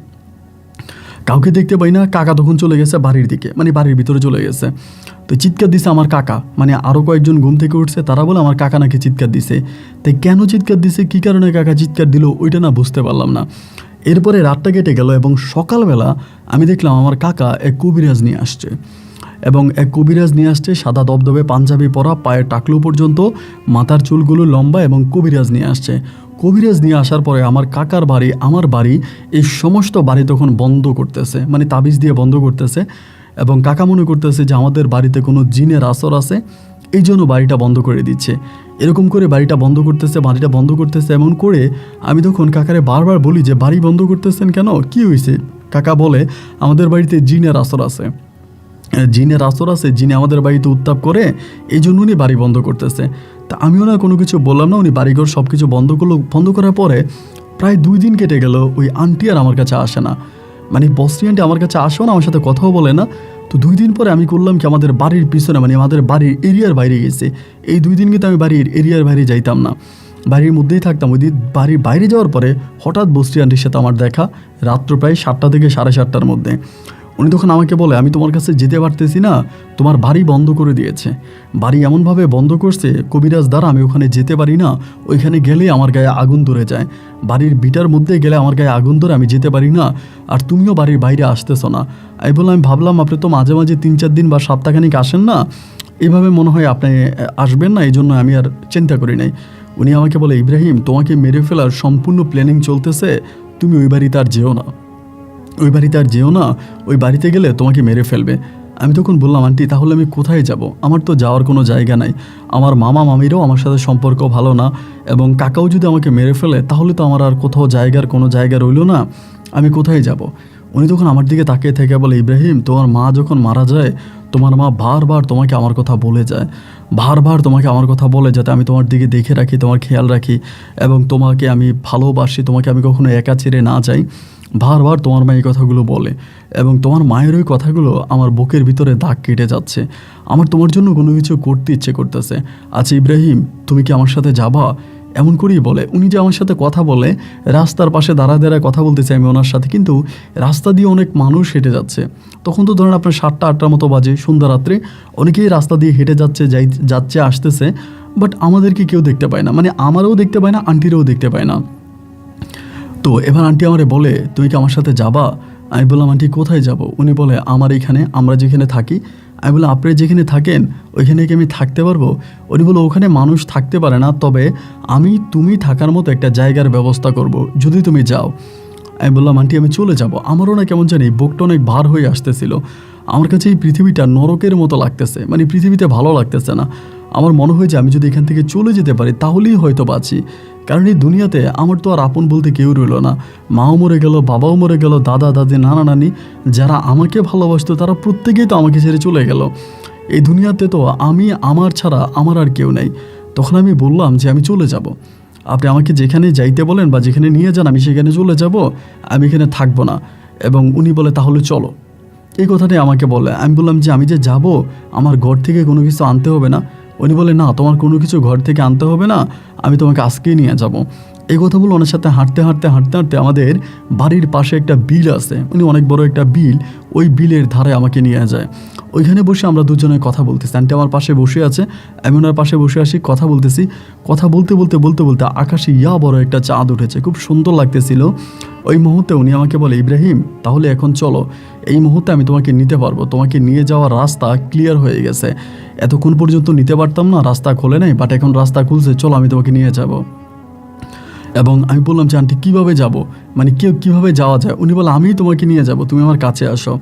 কাউকে দেখতে পাই না। কাকা তখন চলে গেছে বাড়ির দিকে, মানে বাড়ির ভিতরে চলে গেছে। তো চিৎকার দিছে আমার কাকা, মানে আরও কয়েকজন ঘুম থেকে উঠছে, তারা বলে আমার কাকা নাকি চিৎকার দিছে। তাই কেন চিৎকার দিছে, কী কারণে কাকা চিৎকার দিল, ওইটা না বুঝতে পারলাম না। এরপরে রাতটা কেটে গেল, এবং সকালবেলা আমি দেখলাম আমার কাকা এক কবিরাজ নিয়ে আসছে, এবং এক কবিরাজ নিয়ে আসছে, সাদা দবদবে পাঞ্জাবি পরা, পায়ের টাকলু পর্যন্ত, মাথার চুলগুলো লম্বা, এবং কবিরাজ নিয়ে আসছে। কবিরাজ নিয়ে আসার পরে আমার কাকার বাড়ি, আমার বাড়ি, এই সমস্ত বাড়ি তখন বন্ধ করতেছে, মানে তাবিজ দিয়ে বন্ধ করতেছে। এবং কাকা মনে করতেছে যে আমাদের বাড়িতে কোনো জিনের আসর আছে, এই জন্য বাড়িটা বন্ধ করে দিচ্ছে। এরকম করে বাড়িটা বন্ধ করতেছে এমন করে আমি তখন কাকারে বারবার বলি যে বাড়ি বন্ধ করতেছেন কেন, কি হয়েছে? কাকা বলে, আমাদের বাড়িতে জিনের আসর আছে, জিনে আমাদের বাড়িতে উত্তাপ করে, এই জন্য উনি বাড়ি বন্ধ করতেছে। তা আমিও না কোনো কিছু বললাম না, উনি বাড়িঘর সব কিছু বন্ধ করলো। বন্ধ করার পরে প্রায় 2 দিন কেটে গেল, ওই আন্টি আর আমার কাছে আসে না, মানে বস্তি আন্টি আমার কাছে আসেও না, আমার সাথে কথাও বলে না। তো 2 দিন পরে আমি করলাম কি, আমাদের বাড়ির পিছনে, মানে আমাদের বাড়ির এরিয়ার বাইরে গেছে। এই 2 দিন কিন্তু আমি বাড়ির এরিয়ার বাইরে যাইতাম না, বাড়ির মধ্যেই থাকতাম। ওই দিন বাড়ির বাইরে যাওয়ার পরে হঠাৎ বস্তি আন্টির সাথে আমার দেখা রাত্র প্রায় 7টা থেকে 7:30টার মধ্যে। উনি তখন আমাকে বলে, আমি তোমার কাছে যেতে পারতেছি না, তোমার বাড়ি বন্ধ করে দিয়েছে। বাড়ি এমনভাবে বন্ধ করছে কবিরাজ দ্বারা আমি ওখানে যেতে পারি না, ওইখানে গেলে আমার গায়ে আগুন ধরে যায়, বাড়ির বিটার মধ্যে গেলে আমার গায়ে আগুন ধরে আমি যেতে পারি না, আর তুমিও বাড়ির বাইরে আসতেছো না। আমি বললাম, আমি ভাবলাম আপনি তো মাঝে মাঝে 3-4 দিন বা সপ্তাহখানিক আসেন না, এভাবে মনে হয় আপনি আসবেন না, এই জন্য আমি আর চিন্তা করি নাই। উনি আমাকে বলে, ইব্রাহিম তোমাকে মেরে ফেলার সম্পূর্ণ প্ল্যানিং চলতেছে, তুমি ওই বাড়িতে আর যেও না, ওই বাড়িতে আর যেও না, ওই বাড়িতে গেলে তোমাকে মেরে ফেলবে। আমি তখন বললাম, আন্টি তাহলে আমি কোথায় যাব? আমার তো যাওয়ার কোনো জায়গা নাই, আমার মামা মামিরাও আমার সাথে সম্পর্ক ভালো না, এবং কাকাও যদি আমাকে মেরে ফেলে তাহলে তো আমার আর কোথাও কোনো জায়গা রইল না, আমি কোথায় যাব? উনি তখন আমার দিকে তাকিয়ে থেকে বলে, ইব্রাহিম তোমার মা যখন মারা যায়, তোমার মা বারবার তোমাকে আমার কথা বলে যায়, বারবার তোমাকে আমার কথা বলে, যাতে আমি তোমার দিকে দেখে রাখি, তোমার খেয়াল রাখি, এবং তোমাকে আমি ভালোবাসি, তোমাকে আমি কখনো একা ছেড়ে না যাই। বারবার তোমার মা এই কথাগুলো বলে, এবং তোমার মায়ের ওই কথাগুলো আমার বুকের ভিতরে দাগ কেটে যাচ্ছে, আমার তোমার জন্য কোনো কিছু করতে ইচ্ছে করতেছে। আচ্ছা ইব্রাহিম, তুমি কি আমার সাথে যাবা? এমন করেই বলে। উনি যে আমার সাথে কথা বলে, রাস্তার পাশে দাঁড়ায় কথা বলতেছে আমি ওনার সাথে, কিন্তু রাস্তা দিয়ে অনেক মানুষ হেঁটে যাচ্ছে। তখন তো ধরেন আপনার 7টা-8টার মতো বাজে, সন্ধ্যা রাত্রে, অনেকেই রাস্তা দিয়ে হেঁটে যাচ্ছে আসতেছে, বাট আমাদেরকে কেউ দেখতে পায় না, মানে আমারও দেখতে পায় না, আন্টিরও দেখতে পায় না। তো এবার আন্টি আমারে বলে, তুমি কি আমার সাথে যাবা? আমি বললাম, আন্টি কোথায় যাব? উনি বলে, আমার এইখানে, আমরা যেখানে থাকি। আমি বললাম, আপনি যেখানে থাকেন ওইখানে কি আমি থাকতে পারবো? উনি বলে, ওখানে মানুষ থাকতে পারে না, তবে আমি তুমি থাকার মতো একটা জায়গার ব্যবস্থা করব যদি তুমি যাও। আমি বললাম, আন্টি আমি চলে যাব। আমারও না কেমন জানি বুকটা অনেক ভার হয়ে আসতেছিল, আমার কাছে এই পৃথিবীটা নরকের মতো লাগতেছে, মানে পৃথিবীতে ভালো লাগতেছে না। আমার মনে হয় যে আমি যদি এখান থেকে চলে যেতে পারি তাহলেই হয়তো বাঁচি, কারণ এই দুনিয়াতে আমার তো আর আপন বলতে কেউ রইল না। মাও মরে গেল, বাবাও মরে গেল, দাদা দাদি নানা নানি যারা আমাকে ভালোবাসতো তারা প্রত্যেকেই তো আমাকে ছেড়ে চলে গেল। এই দুনিয়াতে তো আমি, আমার ছাড়া আমার আর কেউ নেই। তখন আমি বললাম যে আমি চলে যাব, আপনি আমাকে যেখানে যাইতে বলেন বা যেখানে নিয়ে যান আমি সেখানে চলে যাব, আমি এখানে থাকবো না। এবং উনি বলে, তাহলে চলো, এই কথাটাই আমাকে বলে। আমি বললাম যে আমি যে যাব, আমার ঘর থেকে কোনো কিছু আনতে হবে না। উনি বলে, না তোমার কোনো কিছু ঘর থেকে আনতে হবে না, আমি তোমাকে আজকেই নিয়ে যাব। এই কথা বলে ওনার সাথে হাঁটতে হাঁটতে হাঁটতে হাঁটতে আমাদের বাড়ির পাশে একটা বিল আছে, উনি অনেক বড় একটা বিল, ওই বিলের ধারে আমাকে নিয়ে যায়। ওইখানে বসে আমরা দুজনে কথা বলতেছি, আন্টি আমার পাশে বসে আছে, আমি ওনার পাশে বসে আসি, কথা বলতেছি। কথা বলতে বলতে বলতে বলতে আকাশে বড় একটা চাঁদ উঠেছে, খুব সুন্দর লাগতেছিল। ওই মুহূর্তে উনি আমাকে বলে, ইব্রাহিম তাহলে এখন চলো, এই মুহূর্তে আমি তোমাকে নিতে পারবো, তোমাকে নিয়ে যাওয়ার রাস্তা ক্লিয়ার হয়ে গেছে, এতক্ষণ পর্যন্ত নিতে পারতাম না, রাস্তা খোলে নাই, বাট এখন রাস্তা খুলছে, চলো আমি তোমাকে নিয়ে যাব। এবং আমি বললাম যে আন্টি কীভাবে যাব, মানে কীভাবে যাওয়া যায়? উনি বলে, আমিই তোমাকে নিয়ে যাব, তুমি আমার কাছে আসো।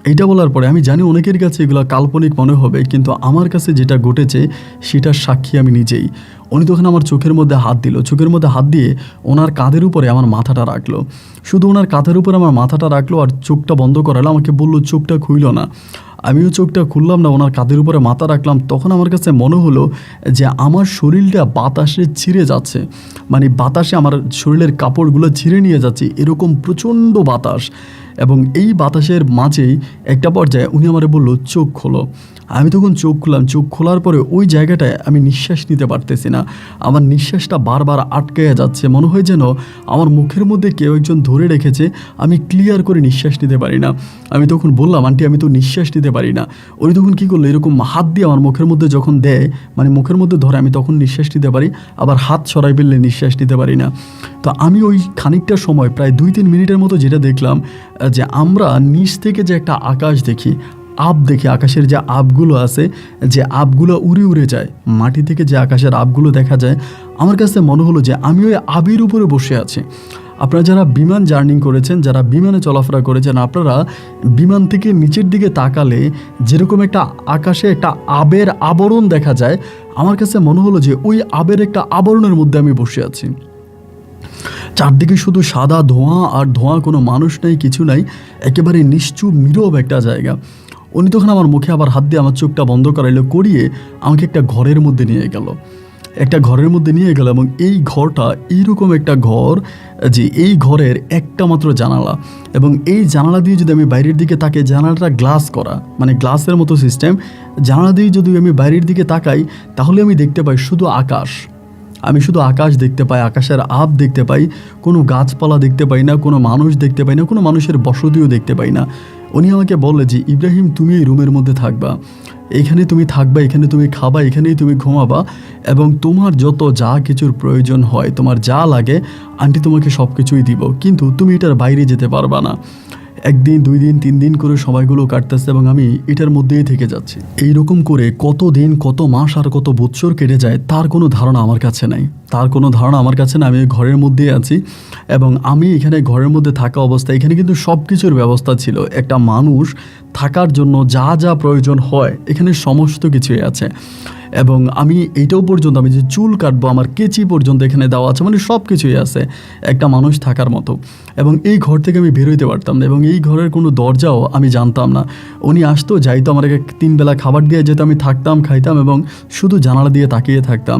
এইটা বলার পরে আমি জানি অনেকের কাছে এগুলো কাল্পনিক মনে হবে, কিন্তু আমার কাছে যেটা ঘটেছে সেটার সাক্ষী আমি নিজেই। উনি তখন আমার চোখের মধ্যে হাত দিল, চোখের মধ্যে হাত দিয়ে ওনার কাঁধের উপরে আমার মাথাটা রাখলো, শুধু ওনার কাঁধের উপরে আমার মাথাটা রাখলো আর চোখটা বন্ধ করালো, আমাকে বললো চোখটা খুইল না। আমিও চোখটা খুললাম না, ওনার কাঁধের উপরে মাথা রাখলাম। তখন আমার কাছে মনে হলো যে আমার শরীরটা বাতাসে ছিঁড়ে যাচ্ছে, মানে বাতাসে আমার শরীরের কাপড়গুলো ছিঁড়ে নিয়ে যাচ্ছে, এরকম প্রচণ্ড বাতাস। এবং এই বাতাসের মাঝেই একটা পর্যায়ে উনি আমারে বললো, চোখ খোলো। আমি তখন চোখ খুললাম, চোখ খোলার পরে ওই জায়গাটায় আমি নিঃশ্বাস নিতে পারতেছি না, আমার নিঃশ্বাসটা বারবার আটকে যাচ্ছে, মনে হয় যেন আমার মুখের মধ্যে কেউ একজন ধরে রেখেছে, আমি ক্লিয়ার করে নিঃশ্বাস নিতে পারি না। আমি তখন বললাম, আন্টি আমি তো নিঃশ্বাস নিতে পারি না। উনি তখন কী করলো, এরকম হাত দিয়ে আমার মুখের মধ্যে যখন দেয়, মানে মুখের মধ্যে ধরে, আমি তখন নিঃশ্বাস নিতে পারি, আবার হাত সরাই ফেললে নিঃশ্বাস নিতে পারি না। তো আমি ওই খানিকটা সময় প্রায় 2-3 মিনিটের মতো যেটা দেখলাম, যে আমরা নিচ থেকে যে একটা আকাশ দেখি, আব দেখি, আকাশের যে আপগুলো আছে, যে আপগুলো উড়ে উড়ে যায়, মাটি থেকে যে আকাশের আপগুলো দেখা যায়, আমার কাছে মনে হলো যে আমি ওই আবির উপরে বসে আছি। আপনারা যারা বিমান জার্নি করেছেন, যারা বিমানে চলাফেরা করেছেন, আপনারা বিমান থেকে নিচের দিকে তাকালে যেরকম একটা আকাশে একটা আবের আবরণ দেখা যায়, আমার কাছে মনে হলো যে ওই আবের একটা আবরণের মধ্যে আমি বসে আছি। চারদিকে শুধু সাদা ধোঁয়া আর ধোঁয়া, কোনো মানুষ নাই, কিছু নাই, একেবারে নিশ্চুপ নীরব একটা জায়গা। উনি তখন আমার মুখে আবার হাত দিয়ে আমার চোখটা বন্ধ করাইলো, করিয়ে আমাকে একটা ঘরের মধ্যে নিয়ে গেল, একটা ঘরের মধ্যে নিয়ে গেল। এবং এই ঘরটা এইরকম একটা ঘর যে এই ঘরের একটা মাত্র জানালা, এবং এই জানালা দিয়ে যদি আমি বাইরের দিকে তাকাই, জানালাটা গ্লাস করা, মানে গ্লাসের মতো সিস্টেম, জানালা দিয়ে যদি আমি বাইরের দিকে তাকাই তাহলে আমি দেখতে পাই শুধু আকাশ, আমি শুধু আকাশ দেখতে পাই, আকাশের আভ দেখতে পাই, কোনো গাছপালা দেখতে পাই না, কোনো মানুষ দেখতে পাই না, কোনো মানুষের বসতিও দেখতে পাই না। উনি আমাকে বললে যে ইব্রাহিম, তুমি এই রুমের মধ্যে থাকবা, এখানে তুমি থাকবা, এখানে তুমি খাবা, এখানেই তুমি ঘুমাবা, এবং তোমার যত যা কিছুর প্রয়োজন হয়, তোমার যা লাগে, আন্টি তোমাকে সব কিছুই দিব, কিন্তু তুমি এটার বাইরে যেতে পারবা না। একদিন, 2 দিন, 3 দিন করে সময়গুলো কাটতেছে এবং আমি এটার মধ্যেই থেকে যাচ্ছি। এইরকম করে কত দিন, কত মাস আর কত বৎসর কেটে যায় তার কোনো ধারণা আমার কাছে নাই, তার কোনো ধারণা আমার কাছে না। আমি ঘরের মধ্যেই আছি এবং আমি এখানে ঘরের মধ্যে থাকা অবস্থায় এখানে কিন্তু সব কিছুর ব্যবস্থা ছিল। একটা মানুষ থাকার জন্য যা যা প্রয়োজন হয় এখানে সমস্ত কিছুই আছে। এবং আমি এইটাও পর্যন্ত, আমি যে চুল কাটবো আমার কেচি পর্যন্ত এখানে দেওয়া আছে, মানে সব কিছুই আছে একটা মানুষ থাকার মতো। এবং এই ঘর থেকে আমি বেরোইতে পারতাম না এবং এই ঘরের কোনো দরজাও আমি জানতাম না। উনি আসতো, যাইতো, আমাকে 3 বেলা খাবার দিয়ে যেত, আমি থাকতাম, খাইতাম এবং শুধু জানালা দিয়ে তাকিয়ে থাকতাম।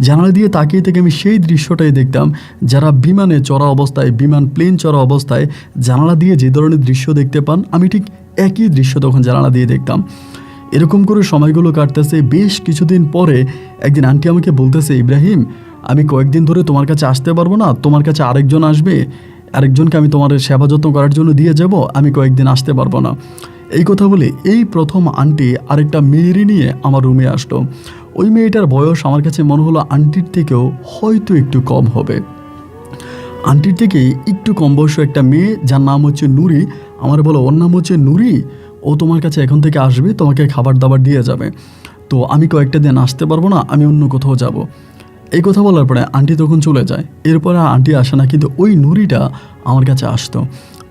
জানালা দিয়ে তাকিয়ে থেকে আমি সেই দৃশ্যটাই দেখতাম যারা বিমানে চড়া অবস্থায়, প্লেন চড়া অবস্থায় জানালা দিয়ে যে ধরনের দৃশ্য দেখতে পান, আমি ঠিক একই দৃশ্য তখন জানালা দিয়ে দেখতাম। এরকম করে সময়গুলো কাটতেছে। বেশ কিছুদিন পরে একদিন আন্টি আমাকে বলতেছে, ইব্রাহিম, আমি কয়েকদিন ধরে তোমার কাছে আসতে পারবো না, তোমার কাছে আরেকজন আসবে, আরেকজনকে আমি তোমার সেবা যত্ন করার জন্য দিয়ে যাব, আমি কয়েকদিন আসতে পারবো না। এই কথা বলে এই প্রথম আন্টি আরেকটা মেয়েরই নিয়ে আমার রুমে আসলো। ওই মেয়েটার বয়স আমার কাছে মনে হলো আন্টির থেকেও হয়তো একটু কম হবে। আন্টির থেকে একটু কম বয়স একটা মেয়ে, যার নাম হচ্ছে নুরি। আমার বলো, ওর নাম হচ্ছে নুরি, ও তোমার কাছে এখন থেকে আসবে, তোমাকে খাবার দাবার দিয়ে যাবে। তো আমি কয়েকটা দিন আসতে পারবো না, আমি অন্য কোথাও যাব। এই কথা বলার পরে আন্টি তখন চলে যায়। এরপর আর আন্টি আসে না, কিন্তু ওই নুরিটা আমার কাছে আসতো।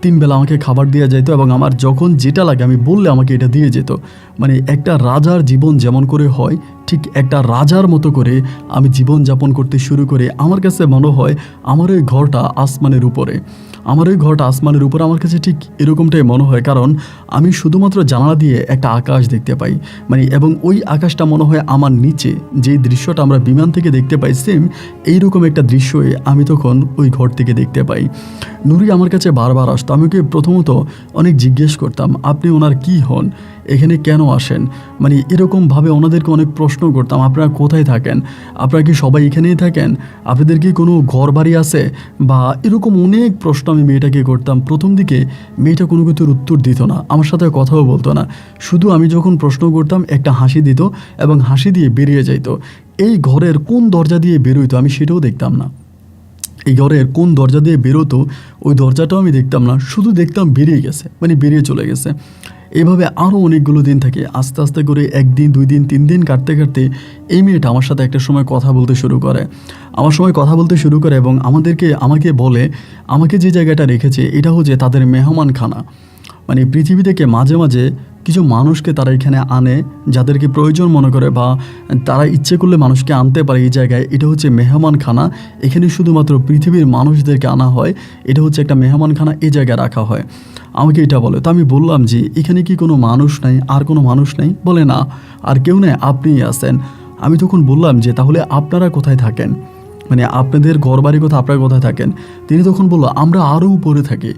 3 বেলা আমাকে খাবার দিয়ে যেত এবং আমার যখন যেটা লাগে আমি বললে আমাকে এটা দিয়ে যেত। মানে একটা রাজার জীবন যেমন করে হয়, ঠিক একটা রাজার মতো করে আমি জীবন যাপন করতে শুরু করে। আমার কাছে মনে হয় আমার ওই ঘরটা আসমানের উপরে, আমার কাছে ঠিক এরকমটাই মনে হয়, কারণ আমি শুধুমাত্র জানালা দিয়ে একটা আকাশ দেখতে পাই, মানে, এবং ওই আকাশটা মনে হয় আমার নিচে যে দৃশ্যটা আমরা বিমান থেকে দেখতে পাই, সেম এইরকম একটা দৃশ্যই আমি তখন ওই ঘর থেকে দেখতে পাই। নুরি আমার কাছে বারবার আসতো। আমি ওকে প্রথমত অনেক জিজ্ঞেস করতাম, আপনি ওনার কি হন, এখানে কেন আসেন, মানে এরকমভাবে ওনাদেরকে অনেক প্রশ্ন করতাম, আপনারা কোথায় থাকেন, আপনারা কি সবাই এখানেই থাকেন, আপনাদের কি কোনো ঘর বাড়ি আছে, বা এরকম অনেক প্রশ্ন আমি মেয়েটাকে করতাম। প্রথম দিকে মেয়েটা কোনো কিছুর উত্তর দিত না, আমার সাথে কথাও বলতো না। শুধু আমি যখন প্রশ্ন করতাম একটা হাসি দিত এবং হাসি দিয়ে বেরিয়ে যাইতো। এই ঘরের কোন দরজা দিয়ে বেরোইতো আমি সেটাও দেখতাম না। এই ঘরের কোন দরজা দিয়ে বেরোতো ওই দরজাটাও আমি দেখতাম না, শুধু দেখতাম বেরিয়ে গেছে, মানে বেরিয়ে চলে গেছে। এইভাবে আরও অনেকগুলো দিন থাকে। আস্তে আস্তে করে 1 দিন, 2 দিন, 3 দিন কাটতে কাটতে এই মেয়েটা আমার সাথে একটা সময় কথা বলতে শুরু করে। এবং আমাকে বলে, আমাকে যে জায়গাটা রেখেছে এটা হচ্ছে তাদের মেহমানখানা। মানে পৃথিবী থেকে মাঝে মাঝে কিছু মানুষকে তারা এখানে আনে, যাদেরকে প্রয়োজন মনে করে বা তারা ইচ্ছে করলে মানুষকে আনতে পারে এই জায়গায়। এটা হচ্ছে মেহমানখানা, এখানে শুধুমাত্র পৃথিবীর মানুষদেরকে আনা হয়, এটা হচ্ছে একটা মেহমানখানা, এই জায়গায় রাখা হয়। আমাকে এটা বলে। তো আমি বললাম যে এখানে কি কোনো মানুষ নাই, আর কোনো মানুষ নেই? বলে না, আর কেউ নেই, আপনিই আছেন। আমি তখন বললাম যে তাহলে আপনারা কোথায় থাকেন, মানে আপনাদের ঘর বাড়ি কোথায়, আপনারা কোথায় থাকেন? তিনি তখন বললো, আমরা আরও উপরে থাকি,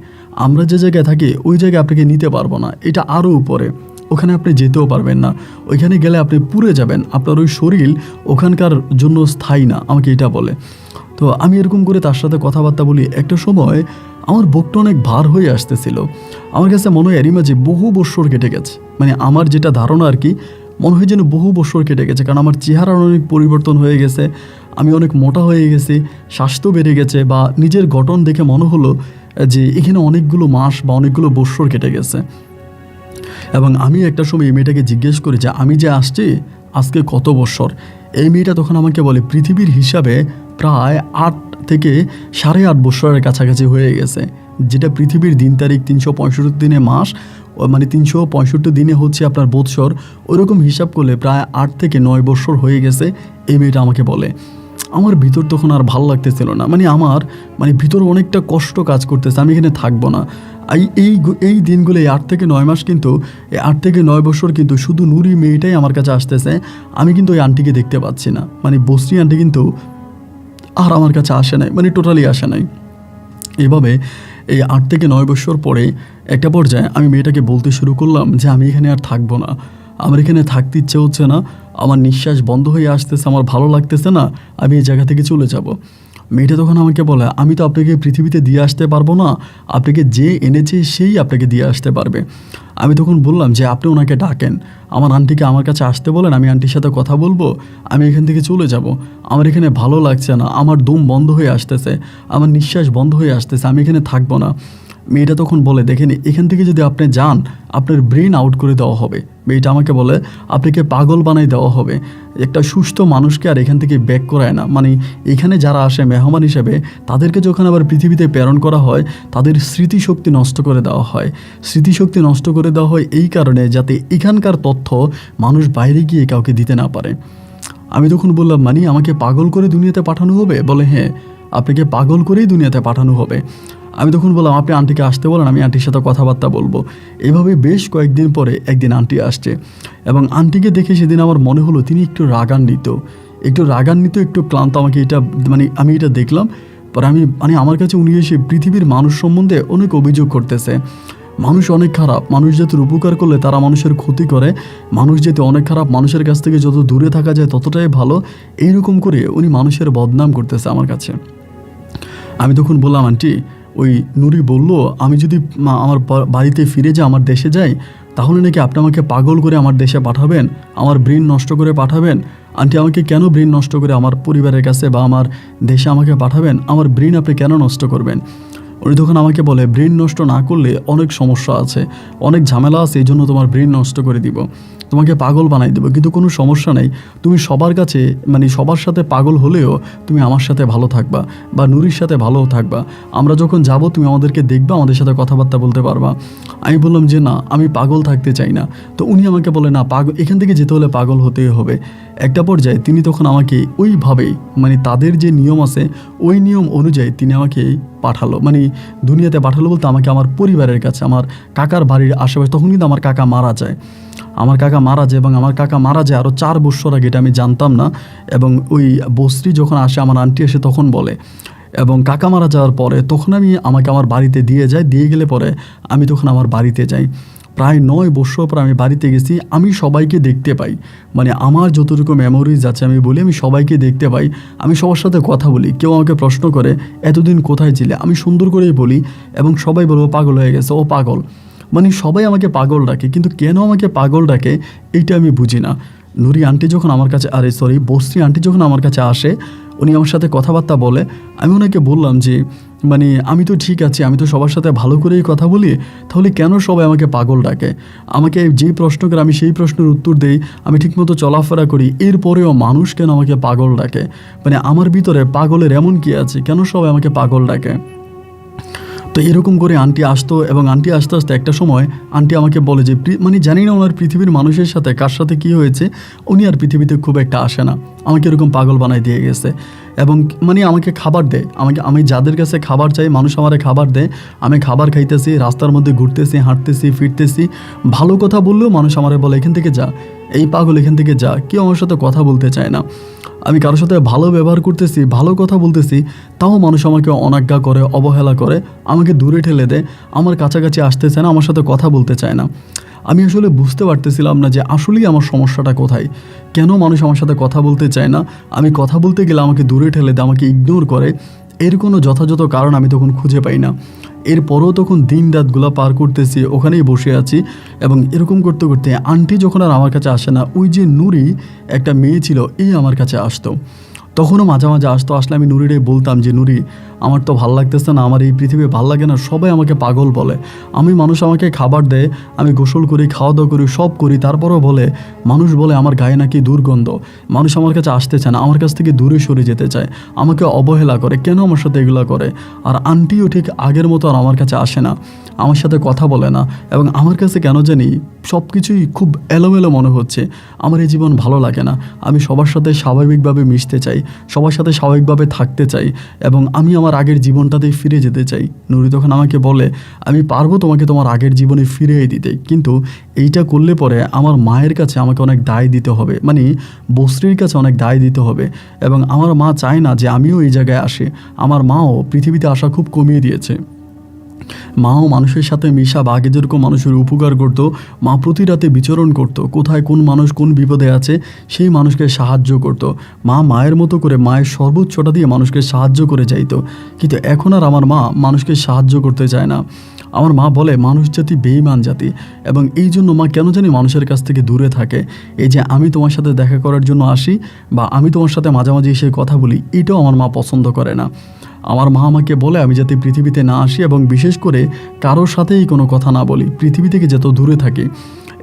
আমরা যে জায়গায় থাকি ওই জায়গায় আপনাকে নিতে পারবো না, এটা আরও উপরে, ওখানে আপনি যেতেও পারবেন না, ওইখানে গেলে আপনি পুড়ে যাবেন, আপনার ওই শরীর ওখানকার জন্য স্থায়ী না, আমাকে এটা বলে। তো আমি এরকম করে তার সাথে কথাবার্তা বলি। একটা সময় আমার বুকটা অনেক ভার হয়ে আসতেছিল। আমার কাছে মনে হয় এরই মাঝে বহু বৎসর কেটে গেছে, মানে আমার যেটা ধারণা আর কি, মনে হয় যেন বহু বৎসর কেটে গেছে, কারণ আমার চেহারার অনেক পরিবর্তন হয়ে গেছে, আমি অনেক মোটা হয়ে গেছি, স্বাস্থ্য বেড়ে গেছে, বা নিজের গঠন দেখে মনে হলো যে এখানে অনেকগুলো মাস বা অনেকগুলো বৎসর কেটে গেছে। এবং আমি একটা সময় এই মেয়েটাকে জিজ্ঞেস করি যে আমি যে আসছি আজকে কত বৎসর? এই মেয়েটা তখন আমাকে বলে পৃথিবীর হিসাবে প্রায় 8 থেকে 8.5 বৎসরের কাছাকাছি হয়ে গেছে, যেটা পৃথিবীর দিন তারিখ 365 দিনে মাস, মানে 365 দিনে হচ্ছে আপনার বৎসর, ওইরকম হিসাব করলে প্রায় 8 থেকে 9 বৎসর হয়ে গেছে, এই মেয়েটা আমাকে বলে। আমার ভিতর তখন আর ভালো লাগতেছিল না, আমার ভিতর অনেকটা কষ্ট কাজ করতেছে, আমি এখানে থাকবো না। এই দিনগুলো, এই 8 থেকে 9 মাস, কিন্তু এই 8 থেকে 9 বছর কিন্তু শুধু নুরি মেয়েটাই আমার কাছে আসতেছে, আমি কিন্তু ওই আন্টিকে দেখতে পাচ্ছি না, বসরি আন্টি কিন্তু আর আমার কাছে আসে নাই, টোটালি আসে নাই। এভাবে এই 8 থেকে 9 বছর পরে একটা পর্যায়ে আমি মেয়েটাকে বলতে শুরু করলাম যে আমি এখানে আর থাকবো না, আমার এখানে থাকতে ইচ্ছে হচ্ছে না, আমার নিঃশ্বাস বন্ধ হয়ে আসতেছে, আমার ভালো লাগতেছে না, আমি এই জায়গা থেকে চলে যাব। মেয়েটা তখন আমাকে বলে, আমি তো আপনাকে পৃথিবীতে দিয়ে আসতে পারবো না, আপনাকে যে এনেছে সেই আপনাকে দিয়ে আসতে পারবে। আমি তখন বললাম যে আপনি ওনাকে ডাকেন, আমার আন্টিকে আমার কাছে আসতে বলেন, আমি আন্টির সাথে কথা বলবো, আমি এখান থেকে চলে যাব। আমার এখানে ভালো লাগছে না, আমার দম বন্ধ হয়ে আসতেছে, আমার নিঃশ্বাস বন্ধ হয়ে আসতেছে, আমি এখানে থাকবো না। মেয়েটা তখন বলে, দেখেন এখান থেকে যদি আপনি যান আপনার ব্রেন আউট করে দেওয়া হবে। মেয়েটা আমাকে বলে, আপনাকে পাগল বানাই দেওয়া হবে। একটা সুস্থ মানুষকে আর এখান থেকে ব্যাক করায় না, মানে এখানে যারা আসে মেহমান হিসেবে তাদেরকে যখন আবার পৃথিবীতে প্রেরণ করা হয় তাদের স্মৃতিশক্তি নষ্ট করে দেওয়া হয়। স্মৃতিশক্তি নষ্ট করে দেওয়া হয় এই কারণে যাতে এখানকার তথ্য মানুষ বাইরে গিয়ে কাউকে দিতে না পারে। আমি তখন বললাম, মানে আমাকে পাগল করে দুনিয়াতে পাঠানো হবে? বলে, হ্যাঁ, আপনাকে পাগল করেই দুনিয়াতে পাঠানো হবে। আমি তখন বললাম, আপনি আন্টিকে আসতে বলেন, আমি আন্টির সাথে কথাবার্তা বলবো। এভাবে বেশ কয়েকদিন পরে একদিন আন্টি আসছে এবং আন্টিকে দেখে সেদিন আমার মনে হলো তিনি একটু রাগান্বিত, একটু ক্লান্ত। আমাকে এটা আমি এটা দেখলাম। পরে আমার কাছে উনি এসে পৃথিবীর মানুষ সম্বন্ধে অনেক অভিযোগ করতেছে। মানুষ অনেক খারাপ, মানুষ যাতে উপকার করলে তারা মানুষের ক্ষতি করে, মানুষ যাতে অনেক খারাপ, মানুষের কাছ থেকে যত দূরে থাকা যায় ততটাই ভালো, এইরকম করে উনি মানুষের বদনাম করতেছে আমার কাছে। আমি তখন বললাম, আন্টি, ওই নুরি বলল আমি যদি আমার বাড়িতে ফিরে যাই, আমার দেশে যাই, তাহলে নাকি আপনি আমাকে পাগল করে আমার দেশে পাঠাবেন, আমার ব্রেন নষ্ট করে পাঠাবেন। আন্টি, আমাকে কেন ব্রেন নষ্ট করে আমার পরিবারের কাছে বা আমার দেশে আমাকে পাঠাবেন? আমার ব্রেন আপনি কেন নষ্ট করবেন? উনি তখন আমাকে বলে, ব্রেন নষ্ট না করলে অনেক সমস্যা আছে, অনেক ঝামেলা আছে, এই জন্য তোমার ব্রেন নষ্ট করে দিব, তোমাকে পাগল বানাই দেবো, কিন্তু কোনো সমস্যা নেই, তুমি সবার কাছে সবার সাথে পাগল হলেও তুমি আমার সাথে ভালো থাকবা বা নুরির সাথে ভালোও থাকবা। আমরা যখন যাব তুমি আমাদেরকে দেখবা, আমাদের সাথে কথাবার্তা বলতে পারবা। আমি বললাম যে না, আমি পাগল থাকতে চাই না। তো উনি আমাকে বলে, না, এখান থেকে যেতে হলে পাগল হতেই হবে। একটা পর্যায়ে তিনি তখন আমাকে ওইভাবেই তাদের যে নিয়ম আছে ওই নিয়ম অনুযায়ী তিনি আমাকে পাঠালো, দুনিয়াতে পাঠালো বলতে আমাকে আমার পরিবারের কাছে, আমার কাকার বাড়ির আশেপাশে। তখন কিন্তু আমার কাকা মারা যায় এবং আমার কাকা মারা যায় আরও 4 বছর আগে, এটা আমি জানতাম না। এবং ওই বস্ত্রী যখন আসে, আমার আন্টি এসে তখন বলে, এবং কাকা মারা যাওয়ার পরে তখন আমাকে আমার বাড়িতে দিয়ে গেলে পরে আমি তখন আমার বাড়িতে যাই। প্রায় 9 বছর পর আমি বাড়িতে গেছি। আমি সবাইকে দেখতে পাই, আমার যতটুকু মেমোরিজ আছে আমি বলি, আমি সবাইকে দেখতে পাই, আমি সবার সাথে কথা বলি। কেউ আমাকে প্রশ্ন করে এতদিন কোথায় ছিলে, আমি সুন্দর করেই বলি এবং সবাই বলবো পাগল হয়ে গেছে, ও পাগল। সবাই আমাকে পাগল ডাকে, কিন্তু কেন আমাকে পাগল ডাকে এইটা আমি বুঝি না। নুরি আন্টি যখন আমার কাছে বস্ত্রী আন্টি যখন আমার কাছে আসে, উনি আমার সাথে কথাবার্তা বলে, আমি ওনাকে বললাম যে আমি তো ঠিক আছি, আমি তো সবার সাথে ভালো করেই কথা বলি, তাহলে কেন সবাই আমাকে পাগল ডাকে? আমাকে যে প্রশ্ন করে আমি সেই প্রশ্নের উত্তর দেই, আমি ঠিকমতো চলাফেরা করি, এরপরেও মানুষ কেন আমাকে পাগল ডাকে? আমার ভিতরে পাগলের এমন কি আছে, কেন সবাই আমাকে পাগল ডাকে? তো এরকম করে আন্টি আসতো এবং আন্টি আস্তে আস্তে একটা সময় আন্টি আমাকে বলে যে জানি না ওনার পৃথিবীর মানুষের সাথে কার সাথে কী হয়েছে, উনি আর পৃথিবীতে খুব একটা আসে না, আমাকে এরকম পাগল বানাই দিয়ে গেছে। এবং আমাকে খাবার দেয়, আমি যাদের কাছে খাবার চাই মানুষ আমারে খাবার দেয়, আমি খাবার খাইতেছি, রাস্তার মধ্যে ঘুরতেছি, হাঁটতেছি, ফিরতেছি, ভালো কথা বললেও মানুষ আমারে বলে এখান থেকে যা, এই পাগল এখান থেকে যা, কেউ আমার সাথে কথা বলতে চায় না। আমি কারোর সাথে ভালো ব্যবহার করতেছি, ভালো কথা বলতেছি, তাও মানুষ আমাকে অনাজ্ঞা করে, অবহেলা করে, আমাকে দূরে ঠেলে দেয়, আমার কাছাকাছি আসতে চায় না, আমার সাথে কথা বলতে চায় না। আমি আসলে বুঝতে পারতেছিলাম না যে আসলেই আমার সমস্যাটা কোথায়, কেন মানুষ আমার সাথে কথা বলতে চায় না, আমি কথা বলতে গেলে আমাকে দূরে ঠেলে দেয়, আমাকে ইগনোর করে। এর কোনো যথাযথ কারণ আমি তখন খুঁজে পাই না। এরপরও তখন দিন রাতগুলো পার করতেছি, ওখানেই বসে আছি এবং এরকম করতে করতে আন্টি যখন আর আমার কাছে আসে না, ওই যে নুরি একটা মেয়ে ছিল, এই আমার কাছে আসতো। তখনও মাঝে মাঝে আসলে আমি নুরিরে বলতাম যে নুরি, আমার তো ভাল লাগতেছে না, আমার এই পৃথিবী ভাল লাগে না, সবাই আমাকে পাগল বলে, মানুষ আমাকে খাবার দেয়, আমি গোসল করি, খাওয়া দাওয়া করি, সব করি, তারপরেও মানুষ বলে আমার গায়ে নাকি দুর্গন্ধ, মানুষ আমার কাছে আসতে চায় না, আমার কাছ থেকে দূরে সরে যেতে চায়, আমাকে অবহেলা করে, কেন আমার সাথে এগুলো করে? আর আন্টিও ঠিক আগের মতো আর আমার কাছে আসে না, আমার সাথে কথা বলে না, এবং আমার কাছে কেন জানি সব কিছুই খুব এলোমেলো মনে হচ্ছে। আমার এই জীবন ভালো লাগে না, আমি সবার সাথে স্বাভাবিকভাবে মিশতে চাই, সবার সাথে স্বাভাবিকভাবে থাকতে চাই এবং আমি আমার আগের জীবনটাতেই ফিরে যেতে চাই। নুরি তখন আমাকে বলে, আমি পারবো তোমাকে তোমার আগের জীবনে ফিরিয়ে দিতে, কিন্তু এইটা করলে পরে আমার মায়ের কাছে আমাকে অনেক দায় দিতে হবে, বস্ত্রীর কাছে অনেক দায় দিতে হবে, এবং আমার মা চায় না যে আমিও এই জায়গায় আসি, আমার মাও পৃথিবীতে আসা খুব কমিয়ে দিয়েছে। মাও মানুষের সাথে মিশা বা আগে যেরকম মানুষের উপকার করত, মা প্রতি রাতে বিচরণ করত, কোথায় কোন মানুষ কোন বিপদে আছে সেই মানুষকে সাহায্য করত। মা মায়ের মতো করে মায়ের সর্বোচ্চটা দিয়ে মানুষকে সাহায্য করে যাইতো। কিন্তু এখন আর আমার মা মানুষকে সাহায্য করতে চায় না। আমার মা বলে মানুষ জাতি বেঈমান জাতি, এবং এই জন্য মা কেন জানি মানুষের কাছ থেকে দূরে থাকে। এই যে আমি তোমার সাথে দেখা করার জন্য আসি বা আমি তোমার সাথে মাঝামাঝি এসে কথা বলি, এটাও আমার মা পছন্দ করে না। আমার মা আমাকে বলে আমি যাতে পৃথিবীতে না আসি এবং বিশেষ করে কারোর সাথেই কোনো কথা না বলি, পৃথিবী থেকে যত দূরে থাকি।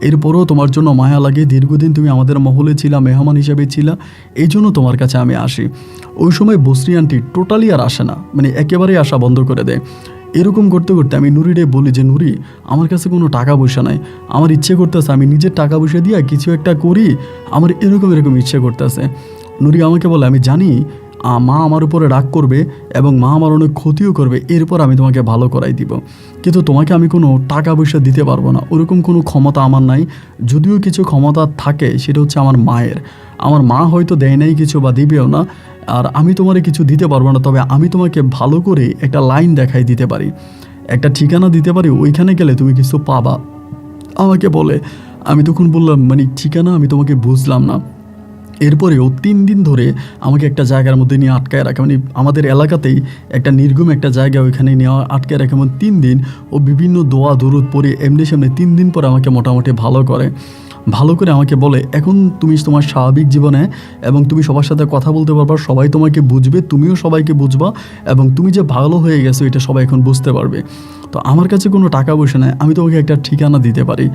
এরপরও তোমার জন্য মায়া লাগে, দীর্ঘদিন তুমি আমাদের মহলে ছিলা, মেহমান হিসেবে ছিলা, এই জন্য তোমার কাছে আমি আসি। ওই সময় বসরি আন্টি টোটালি আর আসে না, মানে একেবারেই আসা বন্ধ করে দেয়। এরকম করতে করতে আমি নুরিরে বলি যে নুরি, আমার কাছে কোনো টাকা পয়সা নাই, আমার ইচ্ছে করতেছে আমি নিজের টাকা পয়সা দিয়ে কিছু একটা করি, আমার এরকম ইচ্ছে করতেছে। নুরি আমাকে বলে আমি জানি মা আমার উপরে রাগ করবে এবং মা আমার অনেক ক্ষতিও করবে, এরপর আমি তোমাকে ভালো করাই দিব, কিন্তু তোমাকে আমি কোনো টাকা পয়সা দিতে পারবো না, ওরকম কোনো ক্ষমতা আমার নাই। যদিও কিছু ক্ষমতা থাকে সেটা হচ্ছে আমার মায়ের, আমার মা হয়তো দেয় নাই কিছু বা দিবেও না, আর আমি তোমারে কিছু দিতে পারবো না। তবে আমি তোমাকে ভালো করে একটা লাইন দেখাই দিতে পারি, একটা ঠিকানা দিতে পারি, ওইখানে গেলে তুমি কিছু পাবা। আমাকে বলে, আমি তখন বললাম মানে ঠিকানা আমি তোমাকে বুঝলাম না। এরপরেও 3 দিন ধরে আমাকে একটা জায়গার মধ্যে নিয়ে আটকায় রাখে, মানে আমাদের এলাকাতেই একটা নির্গম একটা জায়গা, ওইখানে নিয়ে আটকায় রাখে। এবং 3 দিন ও বিভিন্ন দোয়া দরুদ পড়ে এমনি সামনে 3 দিন পরে আমাকে মোটামুটি ভালো করে আমাকে বলে এখন তুমি তোমার স্বাভাবিক জীবনে এবং তুমি সবার সাথে কথা বলতে পারবা, সবাই তোমাকে বুঝবে, তুমিও সবাইকে বুঝবা, এবং তুমি যে ভালো হয়ে গেছো এটা সবাই এখন বুঝতে পারবে। তো আমার কাছে কোনো টাকা পয়সা নেই, আমি তোমাকে একটা ঠিকানা দিতে পারি।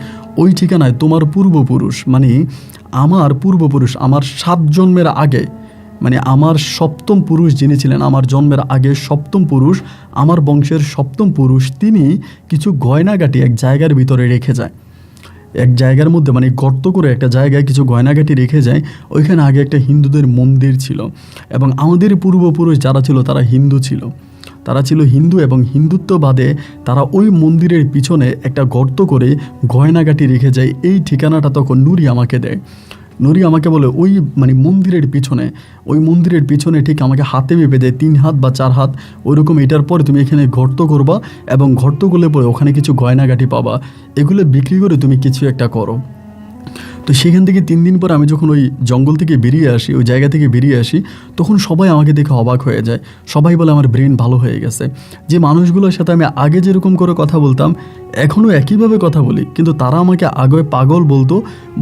ওই ঠিকানায় তোমার পূর্বপুরুষ, মানে আমার পূর্বপুরুষ, আমার 7 জন্মের আগে, মানে আমার 7ম পুরুষ যিনি ছিলেন, আমার জন্মের আগে 7ম পুরুষ, আমার বংশের 7ম পুরুষ, তিনি কিছু গয়নাগাটি এক জায়গার ভিতরে রেখে যায়। এক জায়গার মধ্যে মানে গর্ত করে একটা জায়গায় কিছু গয়নাগাটি রেখে যায়। ওইখানে আগে একটা হিন্দুদের মন্দির ছিল, এবং আমাদের পূর্বপুরুষ যারা ছিল তারা হিন্দু ছিল, তারা ছিল হিন্দু, এবং হিন্দুত্ববাদে তারা ওই মন্দিরের পিছনে একটা গর্ত করে গয়নাগাটি রেখে যায়। এই ঠিকানাটা তখন নুরি আমাকে দেয়। নুরি আমাকে বলে ওই মানে ওই মন্দিরের পিছনে ঠিক আমাকে হাতে মেপে দেয় 3 হাত বা 4 হাত ওইরকম, এটার পরে তুমি এখানে গর্ত করবা এবং গর্ত করলে পরে ওখানে কিছু গয়নাগাটি পাবা, এগুলো বিক্রি করে তুমি কিছু একটা করো। তো সেখান থেকে 3 দিন পর আমি যখন ওই জঙ্গল থেকে বেরিয়ে আসি, ওই জায়গা থেকে বেরিয়ে আসি, তখন সবাই আমাকে দেখে অবাক হয়ে যায়। সবাই বলে আমার ব্রেন ভালো হয়ে গেছে। যে মানুষগুলোর সাথে আমি আগে যেরকম করে কথা বলতাম এখনও একইভাবে কথা বলি, কিন্তু তারা আমাকে আগে পাগল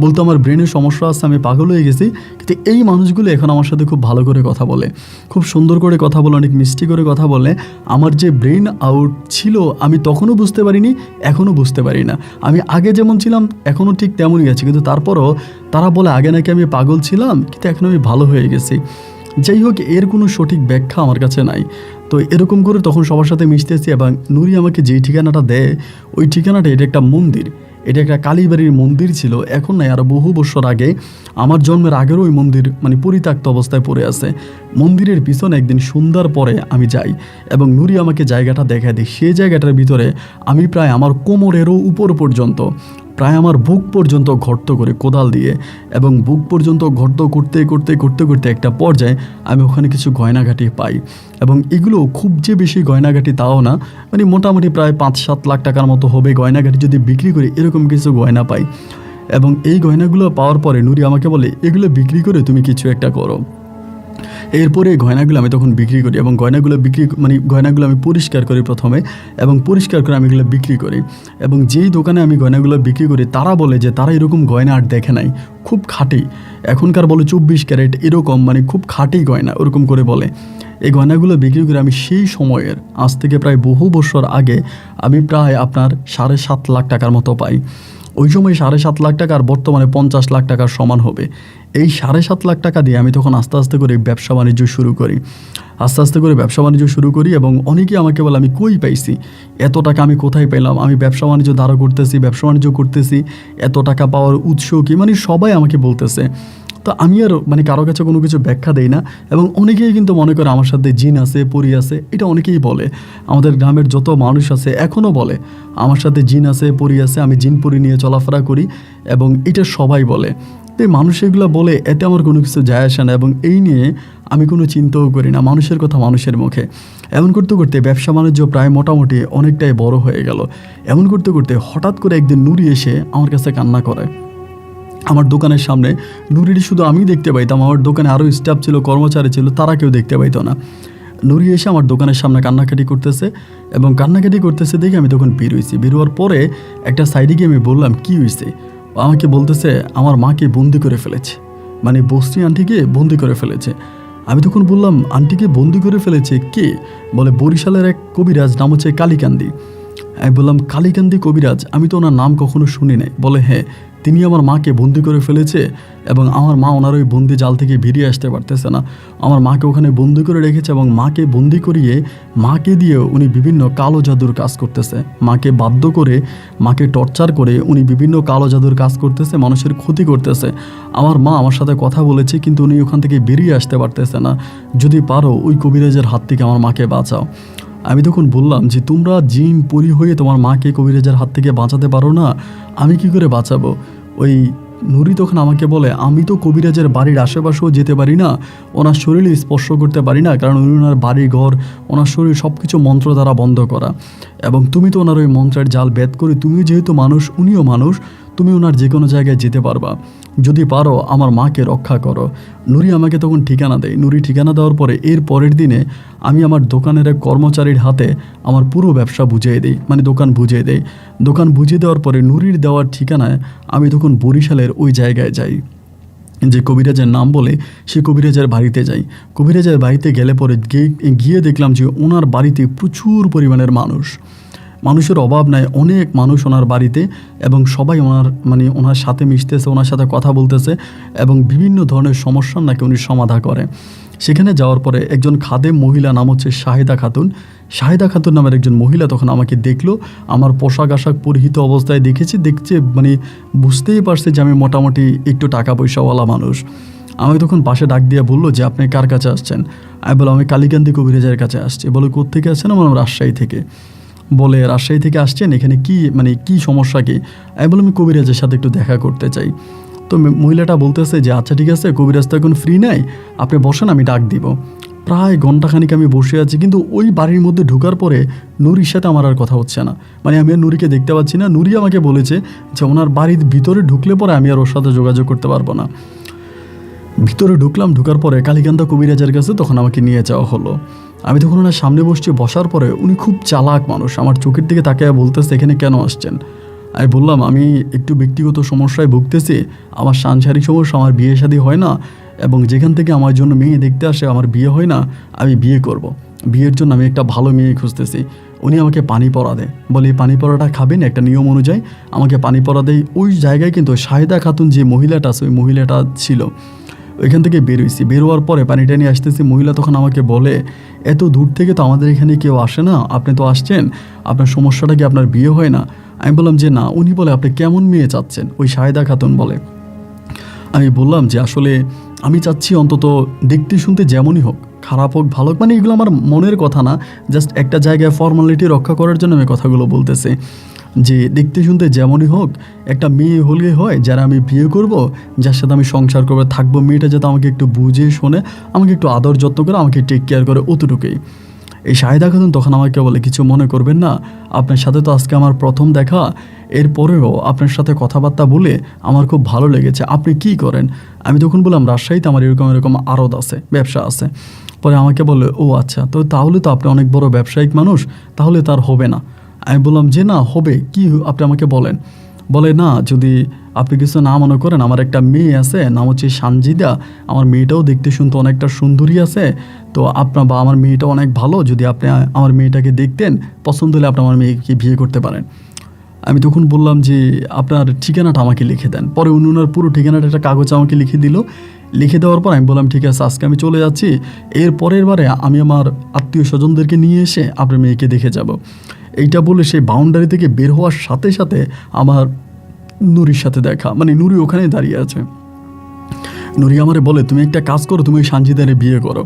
বলতো আমার ব্রেনের সমস্যা আছে, আমি পাগল হয়ে গেছি। কিন্তু এই মানুষগুলো এখন আমার সাথে খুব ভালো করে কথা বলে, খুব সুন্দর করে কথা বলে, অনেক মিষ্টি করে কথা বলে। আমার যে ব্রেন আউট ছিল আমি তখনও বুঝতে পারিনি, এখনও বুঝতে পারি না। আমি আগে যেমন ছিলাম এখনও ঠিক তেমনই আছি, কিন্তু তারপরও তারা বলে আগে নাকি আমি পাগল ছিলাম, কিন্তু এখন আমি ভালো হয়ে গেছি। যাই হোক, এর কোনো সঠিক ব্যাখ্যা আমার কাছে নাই। তো এরকম করে তখন সবার সাথে মিশতেছি, এবং নুরি আমাকে যেই ঠিকানাটা দেয় ওই ঠিকানাটা, এটা একটা মন্দির, এটা একটা কালীবাড়ির মন্দির ছিল, এখন নাই, আরও বহু বছর আগে, আমার জন্মের আগেরও ওই মন্দির মানে পরিত্যক্ত অবস্থায় পড়ে আছে। মন্দিরের পিছনে একদিন সন্ধ্যার পরে আমি যাই এবং নুরি আমাকে জায়গাটা দেখায় দিই। সেই জায়গাটার ভিতরে আমি প্রায় আমার কোমরেরও উপর পর্যন্ত, প্রায় আমার বুক পর্যন্ত গর্ত করে কোদাল দিয়ে, এবং বুক পর্যন্ত গর্ত করতে করতে করতে করতে একটা পর্যায়ে আমি ওখানে কিছু গয়নাঘাটি পাই। এবং এগুলো খুব যে বেশি গয়নাঘাটি তাও না, মানে মোটামুটি প্রায় 5-7 লাখ টাকার মতো হবে গয়নাঘাটি যদি বিক্রি করি, এরকম কিছু গয়না পাই। এবং এই গয়নাগুলো পাওয়ার পরে নুরি আমাকে বলে এগুলো বিক্রি করে তুমি কিছু একটা করো। এরপরে গয়নাগুলো আমি তখন বিক্রি করি, এবং গয়নাগুলো আমি পরিষ্কার করি প্রথমে, এবং পরিষ্কার করে আমি এগুলো বিক্রি করি। এবং যেই দোকানে আমি গয়নাগুলো বিক্রি করি তারা বলে যে তারা এরকম গয়না আর দেখে নাই, খুব খাঁটি, এখনকার বলে 24 ক্যারেট এরকম, মানে খুব খাঁটি গয়না ওরকম করে বলে। এই গয়নাগুলো বিক্রি করে আমি সেই সময়ের, আজ থেকে প্রায় বহু বছর আগে, আমি প্রায় আপনার 7.5 লাখ টাকার মতো পাই। ওই সময় 7.5 লাখ টাকা আর বর্তমানে 50 লাখ টাকার সমান হবে। এই 7.5 লাখ টাকা দিয়ে আমি তখন আস্তে আস্তে করে ব্যবসা বাণিজ্য শুরু করি, এবং অনেকেই আমাকে বলে আমি কই পাইছি এত টাকা, আমি কোথায় পেলাম, আমি ব্যবসা বাণিজ্য করতেছি, এত টাকা পাওয়ার উৎস কি, মানে সবাই আমাকে বলতেছে। তো আমি আর মানে কারো কাছে কোনো কিছু ব্যাখ্যা দেই না, এবং অনেকেই কিন্তু মনে করে আমার সাথে জিন আছে, পরি আছে, এটা অনেকেই বলে। আমাদের গ্রামের যত মানুষ আছে এখনও বলে আমার সাথে জিন আছে, পরি আছে, আমি জিন পরি নিয়ে চলাফেরা করি, এবং এটা সবাই বলে। তো মানুষ এগুলো বলে, এতে আমার কোনো কিছু যায় আসে না, এবং এই নিয়ে আমি কোনো চিন্তাও করি না, মানুষের কথা মানুষের মুখে। এমন করতে করতে ব্যবসা বাণিজ্য প্রায় মোটামুটি অনেকটাই বড় হয়ে গেল। এমন করতে করতে হঠাৎ করে একদিন নুরি এসে আমার কাছে কান্না করে। আমার দোকানের সামনে নুরিটি শুধু আমি দেখতে পাইতাম, আমার দোকানে আরও স্টাফ ছিল, কর্মচারী ছিল, তারা কেউ দেখতে পাইতো না। নুরি এসে আমার দোকানের সামনে কান্নাকাটি করতেছে এবং কান্নাকাটি করতেছে দেখে আমি তখন বেরোইছি। বেরোয়ার পরে একটা সাইডে গিয়ে আমি বললাম, কী হয়েছে? আমাকে বলতেছে আমার মাকে বন্দি করে ফেলেছে, মানে বস্তি আন্টিকে বন্দি করে ফেলেছে। আমি তখন বললাম, আন্টিকে বন্দি করে ফেলেছে কে? বলে বরিশালের এক কবিরাজ, নাম হচ্ছে কালীকান্দি। আমি বললাম, কালীকান্দি কবিরাজ? আমি তো ওনার নাম কখনো শুনি নাই। বলে হ্যাঁ, তিনি আমার মাকে বন্দি করে ফেলেছে এবং আমার মা ওনার ওই বন্দি জাল থেকে বেরিয়ে আসতে পারতেছে না। আমার মাকে ওখানে বন্দি করে রেখেছে এবং মাকে বন্দি করিয়ে মাকে দিয়ে উনি বিভিন্ন কালো জাদুর কাজ করতেছে। মাকে বাধ্য করে, মাকে টর্চার করে উনি বিভিন্ন কালো জাদুর কাজ করতেছে, মানুষের ক্ষতি করতেছে। আমার মা আমার সাথে কথা বলেছে, কিন্তু উনি ওখান থেকে বেরিয়ে আসতে পারতেছে না। যদি পারো ওই কবিরাজের হাত থেকে আমার মাকে বাঁচাও। আমি তখন বললাম যে তোমরা জিন পরি হয়ে তোমার মাকে কবিরাজের হাত থেকে বাঁচাতে পারো না, আমি কি করে বাঁচাবো? ওই নুরি তখন আমাকে বলে, আমি তো কবিরাজের বাড়ির আশেপাশেও যেতে পারি না, ওনার শরীরে স্পর্শ করতে পারি না, কারণ উনি ওনার বাড়ি ঘর, ওনার শরীর সব কিছু মন্ত্র দ্বারা বন্ধ করা। এবং তুমি তো ওনার ওই মন্ত্রের জাল ভেদ করে, তুমিও যেহেতু মানুষ, উনিও মানুষ, তুমি ওনার যে কোনো জায়গায় যেতে পারবা। যদি পারো আমার মাকে রক্ষা করো। নুরি আমাকে তখন ঠিকানা দেয়। নুরি ঠিকানা দেওয়ার পরে এর পরের দিনে আমি আমার দোকানের এক কর্মচারীর হাতে আমার পুরো ব্যবসা বুঝিয়ে দিই, মানে দোকান বুঝিয়ে দেই। দোকান বুঝিয়ে দেওয়ার পরে নুরির দেওয়ার ঠিকানায় আমি তখন বরিশালের ওই জায়গায় যাই, যে কবিরাজের নাম বলে সে কবিরাজের বাড়িতে যাই। কবিরাজের বাড়িতে গেলে পরে গিয়ে দেখলাম যে ওনার বাড়িতে প্রচুর পরিমাণের মানুষের অভাব নাই, অনেক মানুষ ওনার বাড়িতে, এবং সবাই ওনার সাথে মিশতেছে, ওনার সাথে কথা বলতেছে এবং বিভিন্ন ধরনের সমস্যার নাকি উনি সমাধা করে। সেখানে যাওয়ার পরে একজন খাদেম মহিলা, নাম হচ্ছে শাহিদা খাতুন। শাহিদা খাতুন নামের একজন মহিলা তখন আমাকে দেখলো, আমার পোশাক আশাক পরিহিত অবস্থায় দেখছে, বুঝতেই পারছে যে আমি মোটামুটি একটু টাকা পয়সাওয়ালা মানুষ। আমাকে তখন পাশে ডাক দিয়ে বললো যে আপনি কার কাছে আসছেন? আমি বললাম আমি কালীকান্দি কবিরাজের কাছে আসছি। বলে কোত্থেকে আসছেন? আমার রাজশাহী থেকে। বলে রাজশাহী থেকে আসছেন, এখানে কি সমস্যা কি? আমি বললাম আমি কবিরাজের সাথে একটু দেখা করতে চাই। তো মহিলাটা বলতেছে যে আচ্ছা ঠিক আছে, কবিরাজ তো এখন ফ্রি নাই, আপনি বসেন, আমি ডাক দিব। প্রায় ঘন্টাখানিক আমি বসে আছি, কিন্তু ওই বাড়ির মধ্যে ঢোকার পরে নুরির সাথে আমার আর কথা হচ্ছে না। আমি আর নুরিকে দেখতে পাচ্ছি না। নুরি আমাকে বলেছে যে ওনার বাড়ির ভিতরে ঢুকলে পরে আমি আর ওর সাথে যোগাযোগ করতে পারবো না। ভিতরে ঢুকলাম, ঢোকার পরে কালীকান্দা কবিরাজের কাছে তখন আমাকে নিয়ে যাওয়া হলো। আমি তখন ওনার সামনে বসছি। বসার পরে উনি খুব চালাক মানুষ, আমার চোখের দিকে তাকিয়ে বলতেছে এখানে কেন আসছেন? আমি বললাম আমি একটু ব্যক্তিগত সমস্যায় ভুগতেছি, আমার সাংসারিক সমস্যা, আমার বিয়ে শাদী হয় না, এবং যেখান থেকে আমার জন্য মেয়ে দেখতে আসে আমার বিয়ে হয় না, আমি বিয়ে করব। বিয়ের জন্য আমি একটা ভালো মেয়ে খুঁজতেছি। উনি আমাকে পানি পড়া দেয়, বলে এই পানি পড়াটা খাবেন, একটা নিয়ম অনুযায়ী আমাকে পানি পড়া দেয়। ওই জায়গায় কিন্তু শাহিদা খাতুন যে মহিলাটা আছে, ওই মহিলাটা ছিল। ওইখান থেকে বেরোইছি, বেরোয়ার পরে পানিটা নিয়ে আসতেছি। মহিলা তখন আমাকে বলে এত দূর থেকে তো আমাদের এখানে কেউ আসে না, আপনি তো আসছেন, আপনার সমস্যাটা কি আপনার বিয়ে হয় না? আমি বললাম যে না। উনি বলে আপনি কেমন মেয়ে চাচ্ছেন? ওই শাহিদা খাতুন বলে। আমি বললাম যে আসলে আমি চাচ্ছি অন্তত দেখতে শুনতে যেমনই হোক, খারাপ হোক ভালো হোক, এগুলো আমার মনের কথা না, জাস্ট একটা জায়গায় ফর্মালিটি রক্ষা করার জন্য আমি কথাগুলো বলতেছি, যে দেখতে শুনতে যেমনই হোক একটা মেয়ে হলে হয় যারা আমি বিয়ে করব, যার সাথে আমি সংসার করবো, থাকবো। মেয়েটা যাতে আমাকে একটু বুঝে শোনে, আমাকে একটু আদর যত্ন করে, আমাকে টেক কেয়ার করে, অতটুকুই। এই শাহিদা খাতুন তখন আমাকে বলে কিছু মনে করবেন না, আপনার সাথে তো আজকে আমার প্রথম দেখা, এরপরেও আপনার সাথে কথাবার্তা বলে আমার খুব ভালো লেগেছে, আপনি কি করেন? আমি তখন বললাম রাজশাহীতে আমার এরকম আড়ত আছে, ব্যবসা আছে। পরে আমাকে বলে ও আচ্ছা, তো তাহলে তো আপনি অনেক বড় ব্যবসায়িক মানুষ, তাহলে তার হবে না? আমি বললাম যে না হবে, কি আপনি আমাকে বলেন। বলে না, যদি আপনি কিছু না মনে করেন, আমার একটা মেয়ে আছে, নাম হচ্ছে সানজিদা, আমার মেয়েটাও দেখতে শুনতে অনেকটা সুন্দরী আছে, তো আমার মেয়েটা অনেক ভালো, যদি আপনি আমার মেয়েটাকে দেখতেন, পছন্দ হলে আপনি আমার মেয়েকে বিয়ে করতে পারেন। আমি তখন বললাম যে আপনার ঠিকানাটা আমাকে লিখে দেন। পরে ওনার পুরো ঠিকানাটা একটা কাগজ আমাকে লিখে দিল। লিখে দেওয়ার পর আমি বললাম ঠিক আছে, আজকে আমি চলে যাচ্ছি, এর পরের বারে আমি আমার আত্মীয় স্বজনদেরকে নিয়ে এসে আপনার মেয়েকে দেখে যাব। এইটা বলে সেই বাউন্ডারি থেকে বের হওয়ার সাথে সাথে আমার নুরির সাথে দেখা, নুরি ওখানেই দাঁড়িয়ে আছে। নুরি আমারে বলে তুমি একটা কাজ করো, তুমি ওই সানজিদারে বিয়ে করো।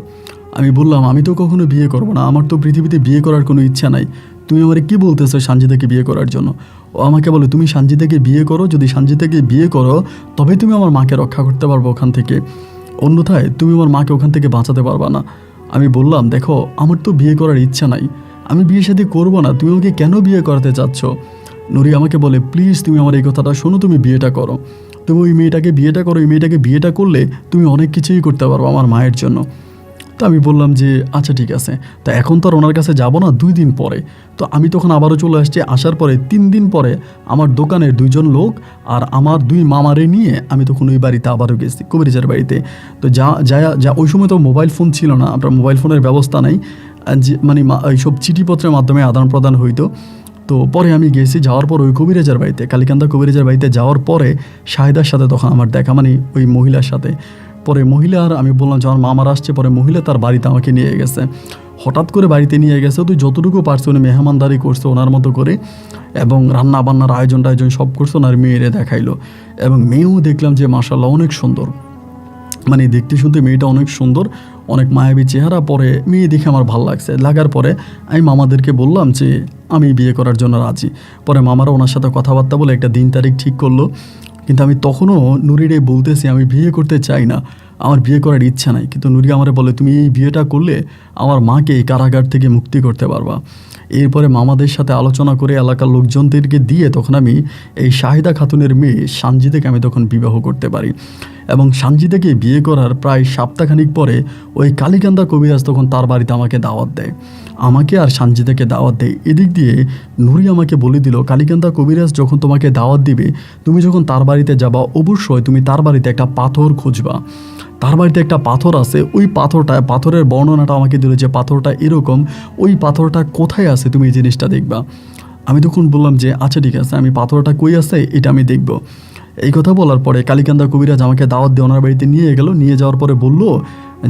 আমি বললাম আমি তো কখনো বিয়ে করবো না, আমার তো পৃথিবীতে বিয়ে করার কোনো ইচ্ছা নাই, তুমি আমারে কি বলতেছো সানজিদাকে বিয়ে করার জন্য? ও আমাকে বলে তুমি সানজিদাকে বিয়ে করো, যদি সানজিদাকে বিয়ে করো তবে তুমি আমার মাকে রক্ষা করতে পারবো ওখান থেকে, অন্যথায় তুমি আমার মাকে ওখান থেকে বাঁচাতে পারবা না। আমি বললাম, দেখো আমার তো বিয়ে করার ইচ্ছা নাই, আমি বিয়ে শাদী করবো না, তুমি আমাকে কেন বিয়ে করাতে চাচ্ছ? নুরি আমাকে বলে, প্লিজ তুমি আমার এই কথাটা শোনো, তুমি বিয়েটা করো, তুমি ওই মেয়েটাকে বিয়েটা করো, ওই মেয়েটাকে বিয়েটা করলে তুমি অনেক কিছুই করতে পারবো আমার মায়ের জন্য। তো আমি বললাম যে আচ্ছা ঠিক আছে। তো এখন তো আর ওনার কাছে যাব না, 2 দিন পরে। তো আমি তখন আবারও চলে আসছি, আসার পরে 3 দিন পরে আমার দোকানের 2জন লোক আর আমার 2 মামারে নিয়ে আমি তখন ওই বাড়িতে আবারও গেছি, কবিরাজের বাড়িতে। তো যা ওই সময় তো মোবাইল ফোন ছিল না, আপনার মোবাইল ফোনের ব্যবস্থা নাই, যে মানে এইসব চিঠিপত্রের মাধ্যমে আদান প্রদান হইতো। তো পরে আমি গেছি, যাওয়ার পর ওই কবিরাজের বাড়িতে, কালীকান্দা কবিরাজের বাড়িতে যাওয়ার পরে শাহিদার সাথে তখন আমার দেখা, মানে ওই মহিলার সাথে। পরে মহিলার আমি বললাম যে আমার মামার আসছে, পরে মহিলা তার বাড়িতে আমাকে নিয়ে গেছে, হঠাৎ করে বাড়িতে নিয়ে গেছে। তুই যতটুকু পারছে উনি মেহমানদারি করছে ওনার মতো করে, এবং রান্না বান্নার আয়োজন সব করছে, ওনার মেয়েরে দেখাইলো। এবং মেয়েও দেখলাম যে মাশাআল্লাহ অনেক সুন্দর, মানে দেখতে শুনতে মেয়েটা অনেক সুন্দর, অনেক মায়াবী চেহারা। পরে মেয়ে দেখে আমার ভালো লাগছে, লাগার পরে আমি মামাদেরকে বললাম যে আমি বিয়ে করার জন্য রাজি। পরে মামারা ওনার সাথে কথাবার্তা বলে একটা দিন তারিখ ঠিক করলো। কিন্তু আমি তখনও নুরিরে বলতেছি আমি বিয়ে করতে চাই না, আমার বিয়ে করার ইচ্ছা নাই। কিন্তু নুরি আমারে বলে, তুমি এই বিয়েটা করলে আমার মাকে এই কারাগার থেকে মুক্তি করতে পারবা। এরপরে মামাদের সাথে আলোচনা করে এলাকার লোকজনদেরকে দিয়ে তখন আমি এই শাহিদা খাতুনের মেয়ে সানজিদাকে আমি তখন বিবাহ করতে পারি। এবং সানজিদাকে বিয়ে করার প্রায় সপ্তাহখানিক পরে ওই কালীকান্দা কবিরাজ তখন তার বাড়িতে আমাকে দাওয়াত দেয়, আমাকে আর সানজিদাকে দাওয়াত দেয়। এদিক দিয়ে নুরি আমাকে বলে দিল, কালীকান্দা কবিরাজ যখন তোমাকে দাওয়াত দিবে, তুমি যখন তার বাড়িতে যাবা অবশ্যই তুমি তার বাড়িতে একটা পাথর খুঁজবা। তার বাড়িতে একটা পাথর আছে, ওই পাথরের বর্ণনাটা আমাকে দিল যে পাথরটা এরকম, ওই পাথরটা কোথায় আছে তুমি এই জিনিসটা দেখবা। আমি তখন বললাম যে আচ্ছা ঠিক আছে, আমি পাথরটা কই আছে এটা আমি দেখব। এই কথা বলার পরে কালীকান্দা কবিরাজ আমাকে দাওয়াত দিয়ে ওনার বাড়িতে নিয়ে গেল। নিয়ে যাওয়ার পরে বলল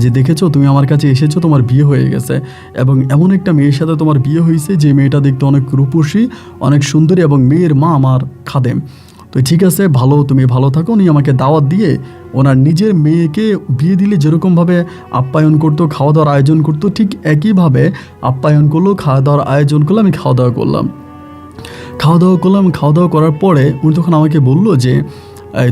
যে দেখেছো তুমি আমার কাছে এসেছো, তোমার বিয়ে হয়ে গেছে, এবং এমন একটা মেয়ের সাথে তোমার বিয়ে হয়েছে যে মেয়েটা দেখতে অনেক রূপসী, অনেক সুন্দরী, এবং মেয়ের মা আমার খাদেম। তো ঠিক আছে, তুমি ভালো থাকো। উনি আমাকে দাওয়াত দিয়ে ওনার নিজের মেয়েকে বিয়ে দিলে যেরকমভাবে আপ্যায়ন করতো, খাওয়া দাওয়ার আয়োজন করতো, ঠিক একইভাবে আপ্যায়ন করলো, খাওয়া দাওয়ার আয়োজন করলো। আমি খাওয়া দাওয়া করলাম। খাওয়া দাওয়া করার পরে উনি তখন আমাকে বললো যে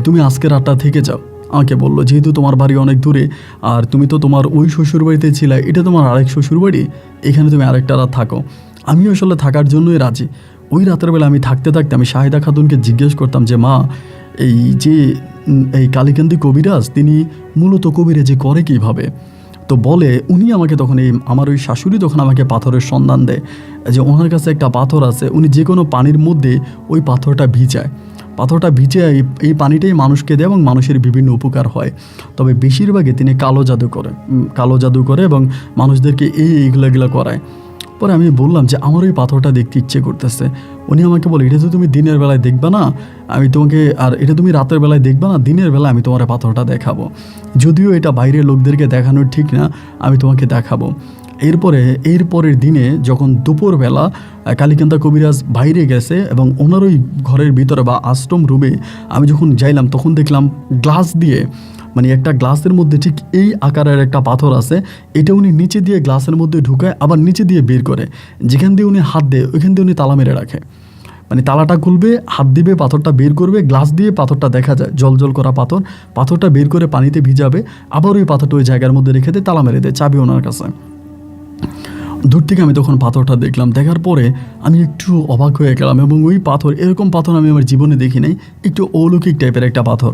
তুমি আজকে রাতটা থেকে যাও। আমাকে বললো যেহেতু তোমার বাড়ি অনেক দূরে, আর তুমি তো তোমার ওই শ্বশুরবাড়িতে ছিলে, এটা তোমার আরেক শ্বশুরবাড়ি, এখানে তুমি আরেকটা রাত থাকো। আমি আসলে থাকার জন্যই রাজি। ওই রাতের বেলা আমি থাকতে আমি শাহিদা খাতুনকে জিজ্ঞেস করতাম যে মা, এই কালীকান্দি কবিরাজ তিনি মূলত কবিরাজি করে কীভাবে? তো বলে উনি আমাকে তখন আমার ওই শাশুড়ি তখন আমাকে পাথরের সন্ধান দেয়, যে ওনার কাছে একটা পাথর আছে, উনি যে কোনো পানির মধ্যে ওই পাথরটা ভিজে এই পানিটাই মানুষকে দেয় এবং মানুষের বিভিন্ন উপকার হয়। তবে বেশিরভাগই তিনি কালো জাদু করে এবং মানুষদেরকে এইগুলো করায়। পরে আমি বললাম যে আমার ওই পাথরটা দেখতে ইচ্ছে করতেছে। উনি আমাকে বলে, এটা তো তুমি দিনের বেলায় দেখবা না, এটা তুমি রাতের বেলায় দেখবা না, দিনের বেলায় আমি তোমার পাথরটা দেখাবো। যদিও এটা বাইরের লোকদেরকে দেখানো ঠিক না, আমি তোমাকে দেখাবো। এরপরের দিনে যখন দুপুরবেলা কালীকান্দা কবিরাজ বাইরে গেছে এবং ওনার ওই ঘরের ভিতরে বা আশ্রম রুমে আমি যখন যাইলাম, তখন দেখলাম গ্লাস দিয়ে, মানে একটা গ্লাসের মধ্যে ঠিক এই আকারের একটা পাথর আছে, এটা উনি নিচে দিয়ে গ্লাসের মধ্যে ঢুকায়, আবার নিচে দিয়ে বের করে, যেখান দিয়ে উনি হাত দেয় ওইখান দিয়ে উনি তালা মেরে রাখে। মানে তালাটা খুলবে, হাত দিবে, পাথরটা বের করবে, গ্লাস দিয়ে পাথরটা দেখা যায় জল করা পাথরটা বের করে পানিতে ভিজাবে, আবার ওই পাথরটা ওই জায়গার মধ্যে রেখে দেয়, তালা মেরে দেয়, চাবি ওনার কাছে। দূর থেকে আমি তখন পাথরটা দেখলাম, দেখার পরে আমি একটু অবাক হয়ে গেলাম। এবং ওই পাথর, এরকম পাথর আমি আমার জীবনে দেখি নাই, একটু অলৌকিক টাইপের একটা পাথর।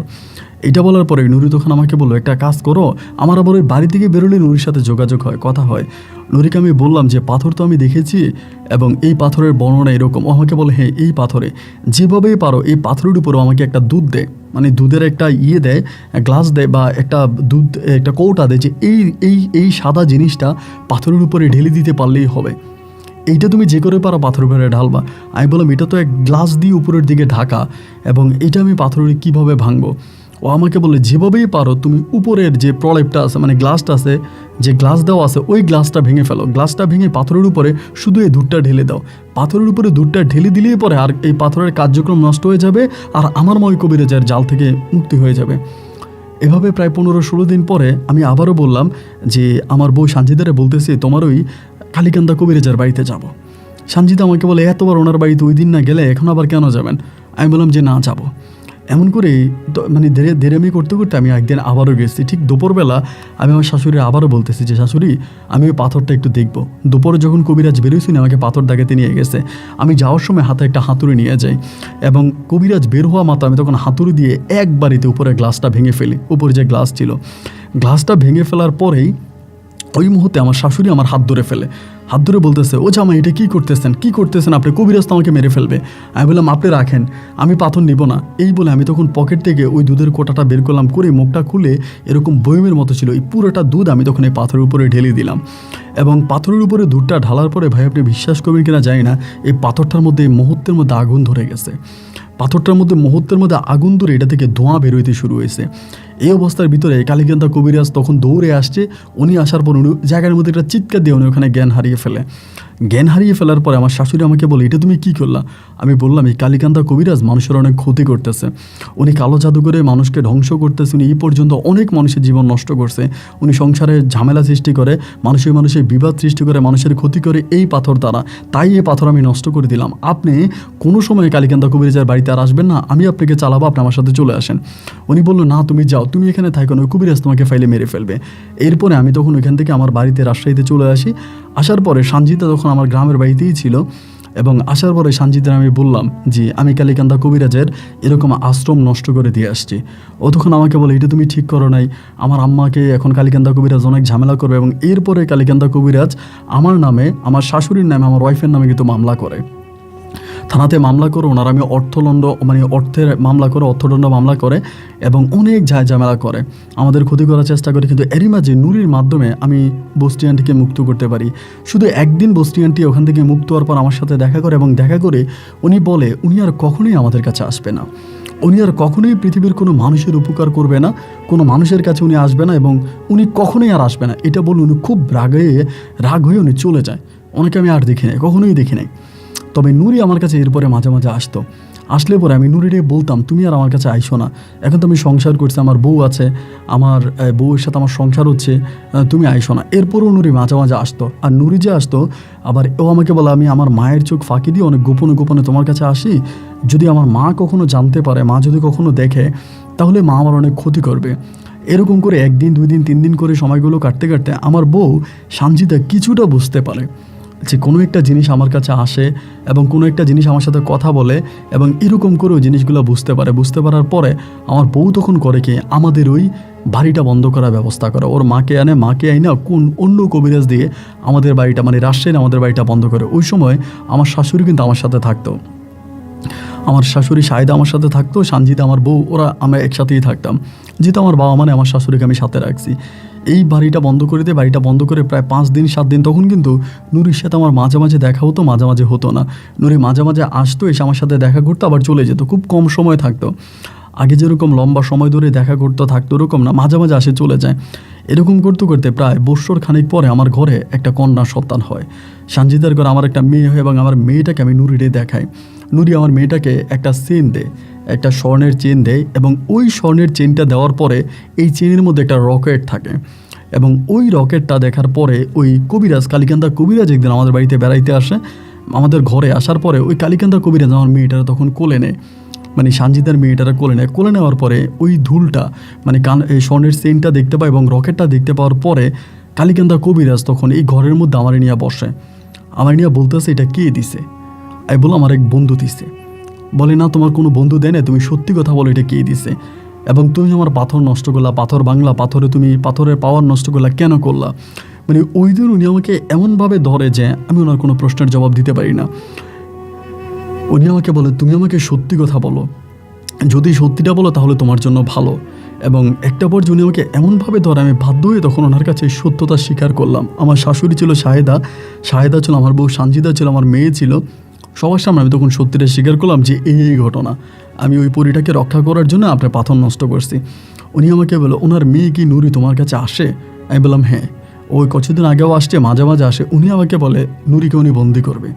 এটা বলার পরে নুরি তখন আমাকে বললো, একটা কাজ করো, আমার আবার ওই বাড়ি থেকে বেরোলে নুরির সাথে যোগাযোগ হয়, কথা হয়। নুরিকে আমি বললাম যে পাথর তো আমি দেখেছি এবং এই পাথরের বর্ণনা এরকম। ও আমাকে বলে, হ্যাঁ এই পাথরে যেভাবেই পারো এই পাথরের উপরও আমাকে একটা দুধ দেয়, মানে দুধের একটা দেয়, গ্লাস দেয় বা একটা কৌটা দেয়, যে এই সাদা জিনিসটা পাথরের উপরে ঢেলে দিতে পারলেই হবে, এইটা তুমি যে করে পারো পাথরের উপরে ঢালবা। আমি বললাম এটা তো এক গ্লাস দিয়ে উপরের দিকে ঢাকা, এবং এটা আমি পাথরের কীভাবে ভাঙবো? ও আমাকে বলে যেভাবেই পারো তুমি উপরের যে প্রলেপটা আছে, মানে গ্লাসটা আছে, যে গ্লাস দেওয়া আছে ওই গ্লাসটা ভেঙে ফেলো, গ্লাসটা ভেঙে পাথরের উপরে শুধু এই দুধটা ঢেলে দাও, পাথরের উপরে দুধটা ঢেলে দিলেই পরে আর এই পাথরের কার্যক্রম নষ্ট হয়ে যাবে, আর আমার ময় কবিরাজের জাল থেকে মুক্তি হয়ে যাবে। এভাবে প্রায় 15-16 দিন পরে আমি আবারও বললাম যে আমার বউ সানজিদারে বলতেছি তোমার ওই কালীকান্দা কবিরাজের বাড়িতে যাব। সানজিদা আমাকে বলে, এতবার ওনার বাড়িতে ওই দিন না গেলে এখন আবার কেন যাবেন? আমি বললাম যে না যাব। এমন করে মানে দেরেমি করতে করতে আমি একদিন আবারও গেছি। ঠিক দুপুরবেলা আমি আমার শাশুড়ি আবারও বলতেছি যে শাশুড়ি আমি ওই পাথরটা একটু দেখবো। দুপুরে যখন কবিরাজ বেরোয়ছেন আমাকে পাথর দেখাতে নিয়ে গেছে। আমি যাওয়ার সময় হাতে একটা হাতুড়ি নিয়ে যাই এবং কবিরাজ বের হওয়া মাত্র আমি তখন হাতুড়ি দিয়ে একবারিতে উপরে গ্লাসটা ভেঙে ফেলি। উপরে যে গ্লাস ছিল গ্লাসটা ভেঙে ফেলার পরেই ওই মুহূর্তে আমার শাশুড়ি আমার হাত ধরে ফেলে, হাত ধরে বলতেছে ও জামাই এটা কী করতেছেন আপনি, কবিরাজ তো আমাকে মেরে ফেলবে। আমি বললাম আপনি রাখেন, আমি পাথর নিব না। এই বলে আমি তখন পকেট থেকে ওই দুধের কোটাটা বের করলাম, করে মুখটা খুলে এরকম বয়মের মতো ছিল, এই পুরোটা দুধ আমি তখন এই পাথরের উপরে ঢেলে দিলাম। এবং পাথরের উপরে দুধটা ঢালার পরে ভাই আপনি বিশ্বাস করবেন কিনা জানি না, এই পাথরটার মধ্যে এই মুহূর্তের মধ্যে আগুন ধরে গেছে। পাথরটার মধ্যে মুহূর্তের মধ্যে আগুন ধরে এটা থেকে ধোঁয়া বেরোইতে শুরু হয়েছে। এই অবস্থার ভিতরে কালীকান্দা কবিরাজ তখন দৌড়ে আসছে। উনি আসার পর উনি জায়গার মধ্যে একটা চিৎকার দিয়ে উনি ওখানে জ্ঞান হারিয়ে ফেলে। জ্ঞান হারিয়ে ফেলার পরে আমার শাশুড়ি আমাকে বলে এটা তুমি কী করলা? আমি বললাম এই কালীকান্দা কবিরাজ মানুষের অনেক ক্ষতি করতেছে, উনি কালো জাদু করে মানুষকে ধ্বংস করতেছে, উনি এই পর্যন্ত অনেক মানুষের জীবন নষ্ট করছে, উনি সংসারে ঝামেলা সৃষ্টি করে, মানুষের বিবাদ সৃষ্টি করে, মানুষের ক্ষতি করে এই পাথর দ্বারা, তাই এই পাথর আমি নষ্ট করে দিলাম। আপনি কোনো সময় কালীকান্দা কবিরাজের বাড়িতে আর আসবেন না, আমি আপনাকে চালাবো, আপনি আমার সাথে চলে আসেন। উনি বললো না তুমি যাও, তুমি এখানে থাকো না, ওই কবিরাজ তোমাকে ফাইলে মেরে ফেলবে। এরপরে আমি তখন ওইখান থেকে আমার বাড়িতে রাজশাহীতে চলে আসি। আসার পরে সানজিদা তখন আমার গ্রামের বাড়িতেই ছিল এবং আসার পরে সানজিদার আমি বললাম যে আমি কালীকান্দা কবিরাজের এরকম আশ্রম নষ্ট করে দিয়ে আসছি। ও তখন আমাকে বলে এটা তুমি ঠিক করো নাই, আমার আম্মাকে এখন কালীকান্দা কবিরাজ অনেক ঝামেলা করবে। এবং এরপরে কালীকান্দা কবিরাজ আমার নামে, আমার শাশুড়ির নামে, আমার ওয়াইফের নামে কিন্তু মামলা করে, থানাতে মামলা করে। ওনার আমি অর্থের মামলা করে, অর্থদণ্ড মামলা করে এবং অনেক ঝামেলা করে, আমাদের ক্ষতি করার চেষ্টা করে। কিন্তু এরই মাঝে নুরির মাধ্যমে আমি বস্তি আন্টিকে মুক্ত করতে পারি। শুধু একদিন বস্তি আন্টি ওখান থেকে মুক্ত হওয়ার পর আমার সাথে দেখা করে এবং দেখা করে উনি বলে উনি আর কখনোই আমাদের কাছে আসবে না, উনি আর কখনোই পৃথিবীর কোনো মানুষের উপকার করবে না, কোনো মানুষের কাছে উনি আসবে না এবং উনি কখনোই আর আসবে না। এটা বলে উনি খুব রাগ হয়ে উনি চলে যায়। অনেকে আমি আর দেখি নাই, কখনোই দেখি নাই। তবে নুরি আমার কাছে এরপরে মাঝে মাঝে আসতো। আসলে পরে আমি নুরিরে বলতাম তুমি আর আমার কাছে আইসো না, এখন তো আমি সংসার করছি, আমার বউ আছে, আমার বউয়ের সাথে আমার সংসার হচ্ছে, তুমি আইসো না। এরপরও নুরি মাঝে মাঝে আসতো। আর নুরি যে আসতো আবার ও আমাকে বলে আমি আমার মায়ের চোখ ফাঁকি দিয়ে অনেক গোপনে গোপনে তোমার কাছে আসি, যদি আমার মা কখনো জানতে পারে, মা যদি কখনো দেখে তাহলে মা আমার অনেক ক্ষতি করবে। এরকম করে একদিন, 2 দিন, 3 দিন করে সময়গুলো কাটতে কাটতে আমার বউ সানজিদা কিছুটা বুঝতে পারে যে কোনো একটা জিনিস আমার কাছে আসে এবং কোনো একটা জিনিস আমার সাথে কথা বলে এবং এরকম করেও জিনিসগুলো বুঝতে পারার পরে আমার বউ তখন করে কি আমাদের ওই বাড়িটা বন্ধ করার ব্যবস্থা করে। ওর মাকে আইনা কোন অন্য কবিরাজ দিয়ে আমাদের বাড়িটা, মানে রাজশাহীর আমাদের বাড়িটা বন্ধ করে। ওই সময় আমার শাশুড়ি কিন্তু আমার সাথে থাকতো, আমার শাশুড়ি সায়দা আমার সাথে থাকতো, সানজিদা আমার বউ, ওরা আমরা একসাথেই থাকতাম। যেহেতু আমার বাবা মানে আমার শাশুড়িকে আমি সাথে রাখছি। এই বাড়িটা বন্ধ করে প্রায় 5 দিন 7 দিন তখন কিন্তু নুরির সাথে আমার মাঝে মাঝে দেখা হতো, মাঝে মাঝে হতো না। নুরি মাঝে মাঝে আসতো, এসে আমার সাথে দেখা করতো, আবার চলে যেত, খুব কম সময় থাকতো। আগে যেরকম লম্বা সময় ধরে দেখা করতে থাকতো ওরকম না, মাঝে মাঝে আসে চলে যায়। এরকম করতে করতে প্রায় বৎসর খানিক পরে আমার ঘরে একটা কন্যা সন্তান হয়। সানজিদার ঘরে আমার একটা মেয়ে হয় এবং আমার মেয়েটাকে আমি নুরিরে দেখাই। নুরি আমার মেয়েটাকে একটা চেন দেয়, একটা স্বর্ণের চেন দেয় এবং ওই স্বর্ণের চেনটা দেওয়ার পরে এই চেনের মধ্যে একটা রকেট থাকে এবং ওই রকেটটা দেখার পরে ওই কবিরাজ, কালীকান্দা কবিরাজ একদিন আমাদের বাড়িতে বেড়াইতে আসে। আমাদের ঘরে আসার পরে ওই কালীকান্দা কবিরাজ আমার মেয়েটারা তখন কোলে নেয়, মানে সানজিদার মেয়েটারা কোলে নেওয়ার পরে ওই ধুলটা, মানে এই স্বর্ণের চেনটা দেখতে পায় এবং রকেটটা দেখতে পাওয়ার পরে কালীকান্দা কবিরাজ তখন এই ঘরের মধ্যে আমার নিয়ে বসে, আমার নিয়ে বলতেছে এটা কে দিছে? আমি বললাম আমার এক বন্ধু দিছে। বলে না তোমার কোনো বন্ধু দেয় না, তুমি সত্যি কথা বলো এটা কে দিছে, এবং তুমি আমার পাথর নষ্ট করলা, পাথর বাংলা, তুমি পাথরের পাওয়ার নষ্ট করলা, কেন করলা? মানে ওই দিন উনি আমাকে এমনভাবে ধরে যে আমি ওনার কোনো প্রশ্নের জবাব দিতে পারি না। উনি আমাকে বলে তুমি আমাকে সত্যি কথা বলো, যদি সত্যিটা বলো তাহলে তোমার জন্য ভালো। এবং একটা পর উনি আমাকে এমনভাবে ধরে আমি বাধ্য হয়ে তখন ওনার কাছে সত্যতা স্বীকার করলাম। আমার শাশুড়ি ছিল সাহেদা ছিল, আমার বউ সানজিদা ছিল, আমার মেয়ে ছিল, সবার সামনে আমি তখন সত্যিটা স্বীকার করলাম যে এই ঘটনা, আমি ওই পরীটাকে রক্ষা করার জন্য আপনার পাথর নষ্ট করছি। উনি আমাকে বলে ওনার মেয়ে কি নুরি তোমার কাছে আসে? আমি বললাম হ্যাঁ, ওই কিছুদিন আগেও আসছে, মাঝে মাঝে আসে। উনি আমাকে বলে নুরিকে উনি বন্দি করবে,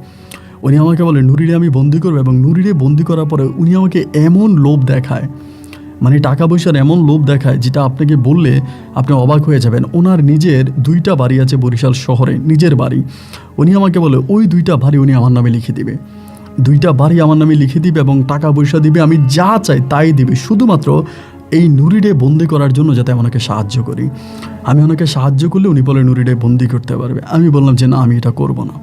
উনি আমাকে বলে নুরিরে আমি বন্দি করবো। এবং নুরিরে বন্দি করার পরে উনি আমাকে এমন লোভ দেখায়, মানে টাকা পয়সার এমন লোভ দেখায় যেটা আপনাকে বললে আপনি অবাক হয়ে যাবেন। ওনার নিজের 2টা বাড়ি আছে বরিশাল শহরে, নিজের বাড়ি। উনি আমাকে বলে ওই 2টা বাড়ি উনি আমার নামে লিখে দিবে 2টা বাড়ি আমার নামে লিখে দিবে এবং টাকা পয়সা দিবে, আমি যা চাই তাই দিবে, শুধুমাত্র এই নুরিরে বন্দি করার জন্য যাতে আমি ওনাকে সাহায্য করি। আমি ওনাকে সাহায্য করলে উনি বলে নুরিরে বন্দি করতে পারবে। আমি বললাম যে না, আমি এটা করব না।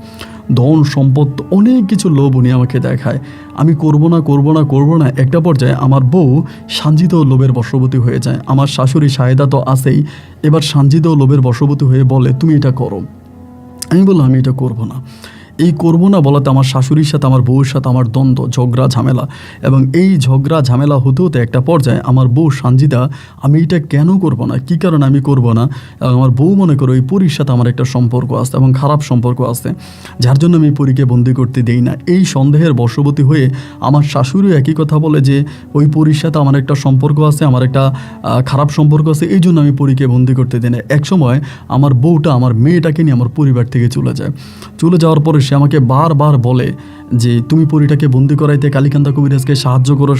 ধন সম্পদ অনেক কিছু লোভ উনি আমাকে দেখায়, আমি করব না। একটা পর্যায়ে আমার বউ সানজিদাও লোভের বশবর্তী হয়ে যায়। আমার শাশুড়ি শাহেদা তো আছেই, এবার সানজিদাও লোভের বশবর্তী হয়ে বলে তুমি এটা করো। আমি বললাম আমি এটা করব না। এই করবো না বলাতে আমার শাশুড়ির সাথে আমার বউয়ের সাথে আমার দ্বন্দ্ব, ঝগড়া ঝামেলা, এবং এই ঝগড়া ঝামেলা হতে হতে একটা পর্যায়ে আমার বউ সানজিদা, আমি এটা কেন করব না, কী কারণে আমি করব না, এবং আমার বউ মনে করে ওই পরীর সাথে আমার একটা সম্পর্ক আছে এবং খারাপ সম্পর্ক আছে, যার জন্য আমি পরীকে বন্দি করতে দেই না। এই সন্দেহের বশবর্তী হয়ে আমার শাশুড়িও একই কথা বলে যে ওই পরীর সাথে আমার একটা সম্পর্ক আছে, আমার একটা খারাপ সম্পর্ক আছে, এই জন্য আমি পরীকে বন্দি করতে দিই না। একসময় আমার বউটা আমার মেয়েটাকে নিয়ে আমার পরিবার থেকে চলে যাওয়ার পরে সে আমাকে বারবার বলে যে তুমি পরীটাকে বন্দি করাইতে কালীকান্দা কবিরাজকে সাহায্য করো।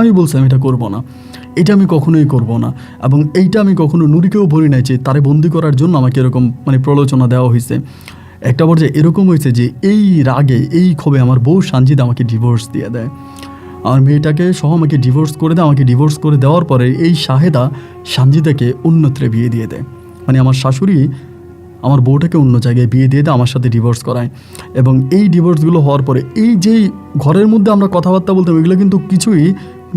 আমি বলছি আমি এটা করবো না, এটা আমি কখনোই করব না, এবং এইটা আমি কখনো নুরিকেও বলি নাই যে তারে বন্দি করার জন্য আমাকে এরকম প্ররোচনা দেওয়া হয়েছে। একটা পর্যায়ে এরকম হয়েছে যে এই রাগে, এই ক্ষোভে আমার বউ সানজিদা আমাকে ডিভোর্স দিয়ে দেয়। আমার মেয়েটাকে সহ আমাকে ডিভোর্স করে দেয়। আমাকে ডিভোর্স করে দেওয়ার পরে এই শাহেদা সানজিদাকে অন্যত্রে বিয়ে দিয়ে দেয়। আমার শাশুড়ি আমার বউটাকে অন্য জায়গায় বিয়ে দিয়ে দেয়, আমার সাথে ডিভোর্স করায়। এবং এই ডিভোর্সগুলো হওয়ার পরে এই যেই ঘরের মধ্যে আমরা কথাবার্তা বলতাম, এগুলো কিন্তু কিছুই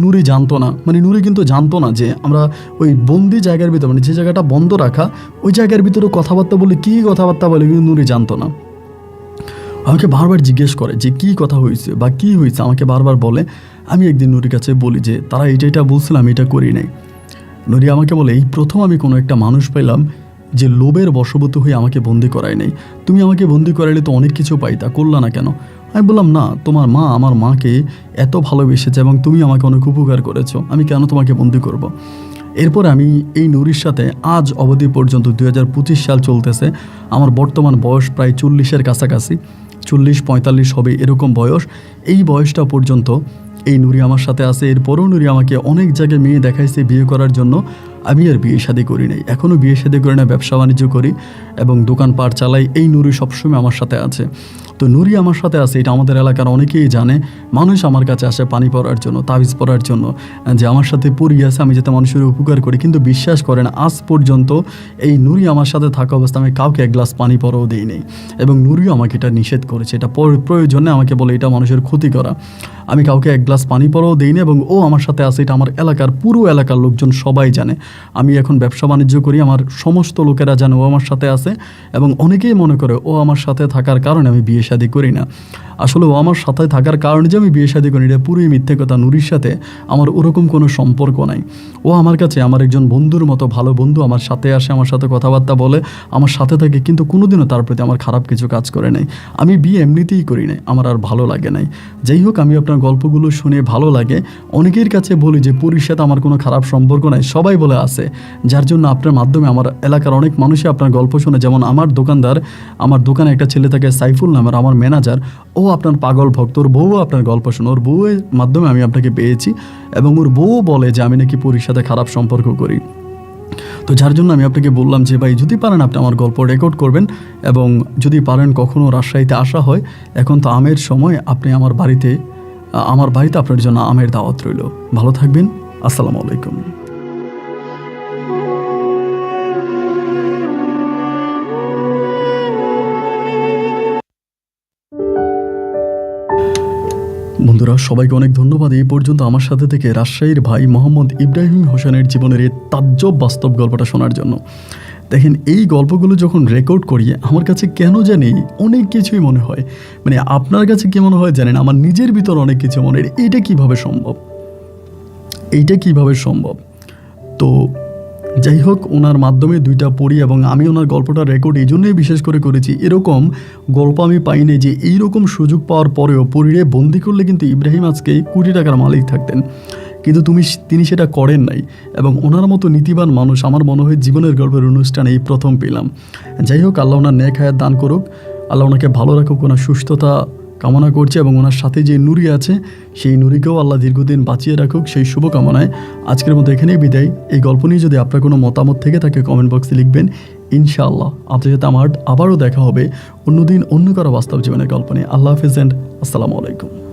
নুরি জানতো না। নুরি কিন্তু জানতো না যে আমরা ওই বন্দি জায়গার ভিতরে, যে জায়গাটা বন্ধ রাখা, ওই জায়গার ভিতরে কথাবার্তা বলে, কী কথাবার্তা বলে, কিন্তু নুরি জানতো না। আমাকে বারবার জিজ্ঞেস করে যে কী কথা হয়েছে বা কী হয়েছে, আমাকে বারবার বলে। আমি একদিন নুরির কাছে বলি যে তারা এটা বলছিলাম, এটা করি নাই। নুরি আমাকে বলে এই প্রথম আমি কোনো একটা মানুষ পেলাম যে লোভের বশবর্তী হয়ে আমাকে বন্দি করায় নাই। তুমি আমাকে বন্দি করাইলে তো অনেক কিছু পাইতা, করলা না কেন? আমি বললাম না, তোমার মা আমার মাকে এত ভালোবেসেছে এবং তুমি আমাকে অনেক উপকার করেছো, আমি কেন তোমাকে বন্দি করব। এরপর আমি এই নুরির সাথে আজ অবধি পর্যন্ত 2025 সাল চলতেছে, আমার বর্তমান বয়স প্রায় 40-এর কাছাকাছি, 40-45 হবে এরকম বয়স। এই বয়সটা পর্যন্ত এই নুরি আমার সাথে আছে। এরপরও নুরি আমাকে অনেক জায়গায় মেয়ে দেখাইছে বিয়ে করার জন্য, আমি আর বিয়ে শাদী করি নাই, এখনও বিয়ে শাদী করি না, ব্যবসা বাণিজ্য করি এবং দোকানপাট চালাই। এই নুরি সবসময় আমার সাথে আছে। তো নুরি আমার সাথে আছে, এটা আমাদের এলাকার অনেকেই জানে। মানুষ আমার কাছে আসে পানি পড়ার জন্য, তাবিজ পড়ার জন্য, যে আমার সাথে পড়ি আছে, আমি যাতে মানুষের উপকার করি। কিন্তু বিশ্বাস করেন আজ পর্যন্ত এই নুরি আমার সাথে থাকা অবস্থা আমি কাউকে এক গ্লাস পানি পরাও দিই নেই, এবং নুরিও আমাকে এটা নিষেধ করেছে। এটা প্রয়োজনে আমাকে বলে এটা মানুষের ক্ষতি করা। আমি কাউকে এক গ্লাস পানি পরাও দিই না, এবং ও আমার সাথে আছে, এটা আমার এলাকার পুরো এলাকার লোকজন সবাই জানে। আমি এখন ব্যবসা বাণিজ্য করি, আমার সমস্ত লোকেরা জানে ও আমার সাথে আছে, এবং অনেকেই মনে করে ও আমার সাথে থাকার কারণে আমি বিয়ে শাদী করি না। আসলে ও আমার সাথে থাকার কারণে যে আমি বিয়ে শাদী করি, এটা পুরোই মিথ্যে কথা। নুরির সাথে আমার ওরকম কোনো সম্পর্ক নাই। ও আমার কাছে আমার একজন বন্ধুর মতো, ভালো বন্ধু, আমার সাথে আসে, আমার সাথে কথাবার্তা বলে, আমার সাথে থাকে, কিন্তু কোনোদিনও তার প্রতি আমার খারাপ কিছু কাজ করে নাই। আমি বিয়ে এমনিতেই করি নাই, আমার আর ভালো লাগে নাই। যাই হোক, আমি আপনার গল্পগুলো শুনে ভালো লাগে। অনেকের কাছে বলি যে পরীর সাথে আমার কোনো খারাপ সম্পর্ক নাই, সবাই বলে আছে, যার জন্য আপনার মাধ্যমে আমার এলাকার অনেক মানুষই আপনার গল্প শুনে। যেমন আমার দোকানদার, আমার দোকানে একটা ছেলে থাকে সাইফুল নামের, আমার ম্যানেজার, ও আপনার পাগল ভক্ত, ওর বউ আপনার গল্প শোনো, ওর বউয়ের মাধ্যমে আমি আপনাকে পেয়েছি, এবং ওর বউ বলে যে আমি নাকি পরীর সাথে খারাপ সম্পর্ক করি। তো যার জন্য আমি আপনাকে বললাম যে ভাই, যদি পারেন আপনি আমার গল্প রেকর্ড করবেন, এবং যদি পারেন কখনও রাজশাহীতে আসা হয়, এখন তো আমের সময়, আপনি আমার বাড়িতে আপনার জন্য আমের দাওয়াত রইল। ভালো থাকবেন, আসসালামু আলাইকুম। বন্ধুরা, সবাইকে অনেক ধন্যবাদ এই পর্যন্ত আমার সাথে থেকে রাজশাহীর ভাই মোহাম্মদ ইব্রাহিম হোসেনের জীবনের এই তাজ্জব বাস্তব গল্পটা শোনার জন্য। দেখেন, এই গল্পগুলো যখন রেকর্ড করি আমার কাছে কেন জানি অনেক কিছুই মনে হয়, আপনার কাছে কি মনে হয় জানেন, আমার নিজের ভিতর অনেক কিছু মনে হয় এইটা কিভাবে সম্ভব। তো যাই হোক, ওনার মাধ্যমে 2টা পড়ি, এবং আমি ওনার গল্পটা রেকর্ড এই জন্যই বিশেষ করে করেছি। এরকম গল্প আমি পাইনি যে এইরকম সুযোগ পাওয়ার পরেও পরিরে বন্দি করলে কিন্তু ইব্রাহিম আজকে কোটি টাকার মালিক থাকতেন, কিন্তু তিনি সেটা করেন নাই। এবং ওনার মতো নীতিবান মানুষ আমার মনে হয় জীবনের গল্পের অনুষ্ঠানে এই প্রথম পেলাম। যাই হোক, আল্লাহ ওনার নেক হায়াত দান করুক, আল্লাহ ওনাকে ভালো রাখুক, ওনার সুস্থতা কামনা করছে, এবং ওনার সাথে যে নুরি আছে সেই নুরিকেও আল্লাহ দীর্ঘদিন বাঁচিয়ে রাখুক, সেই শুভকামনায় আজকের মতো এখানেই বিদায়। এই গল্প নিয়ে যদি আপনার কোনো মতামত থেকে থাকে কমেন্ট বক্সে লিখবেন। ইনশাআল্লাহ আপনার সাথে আমার আবারও দেখা হবে অন্যদিন অন্য কারো বাস্তব জীবনের গল্প নিয়ে। আল্লাহ হাফেজ এন্ড আসসালামু আলাইকুম।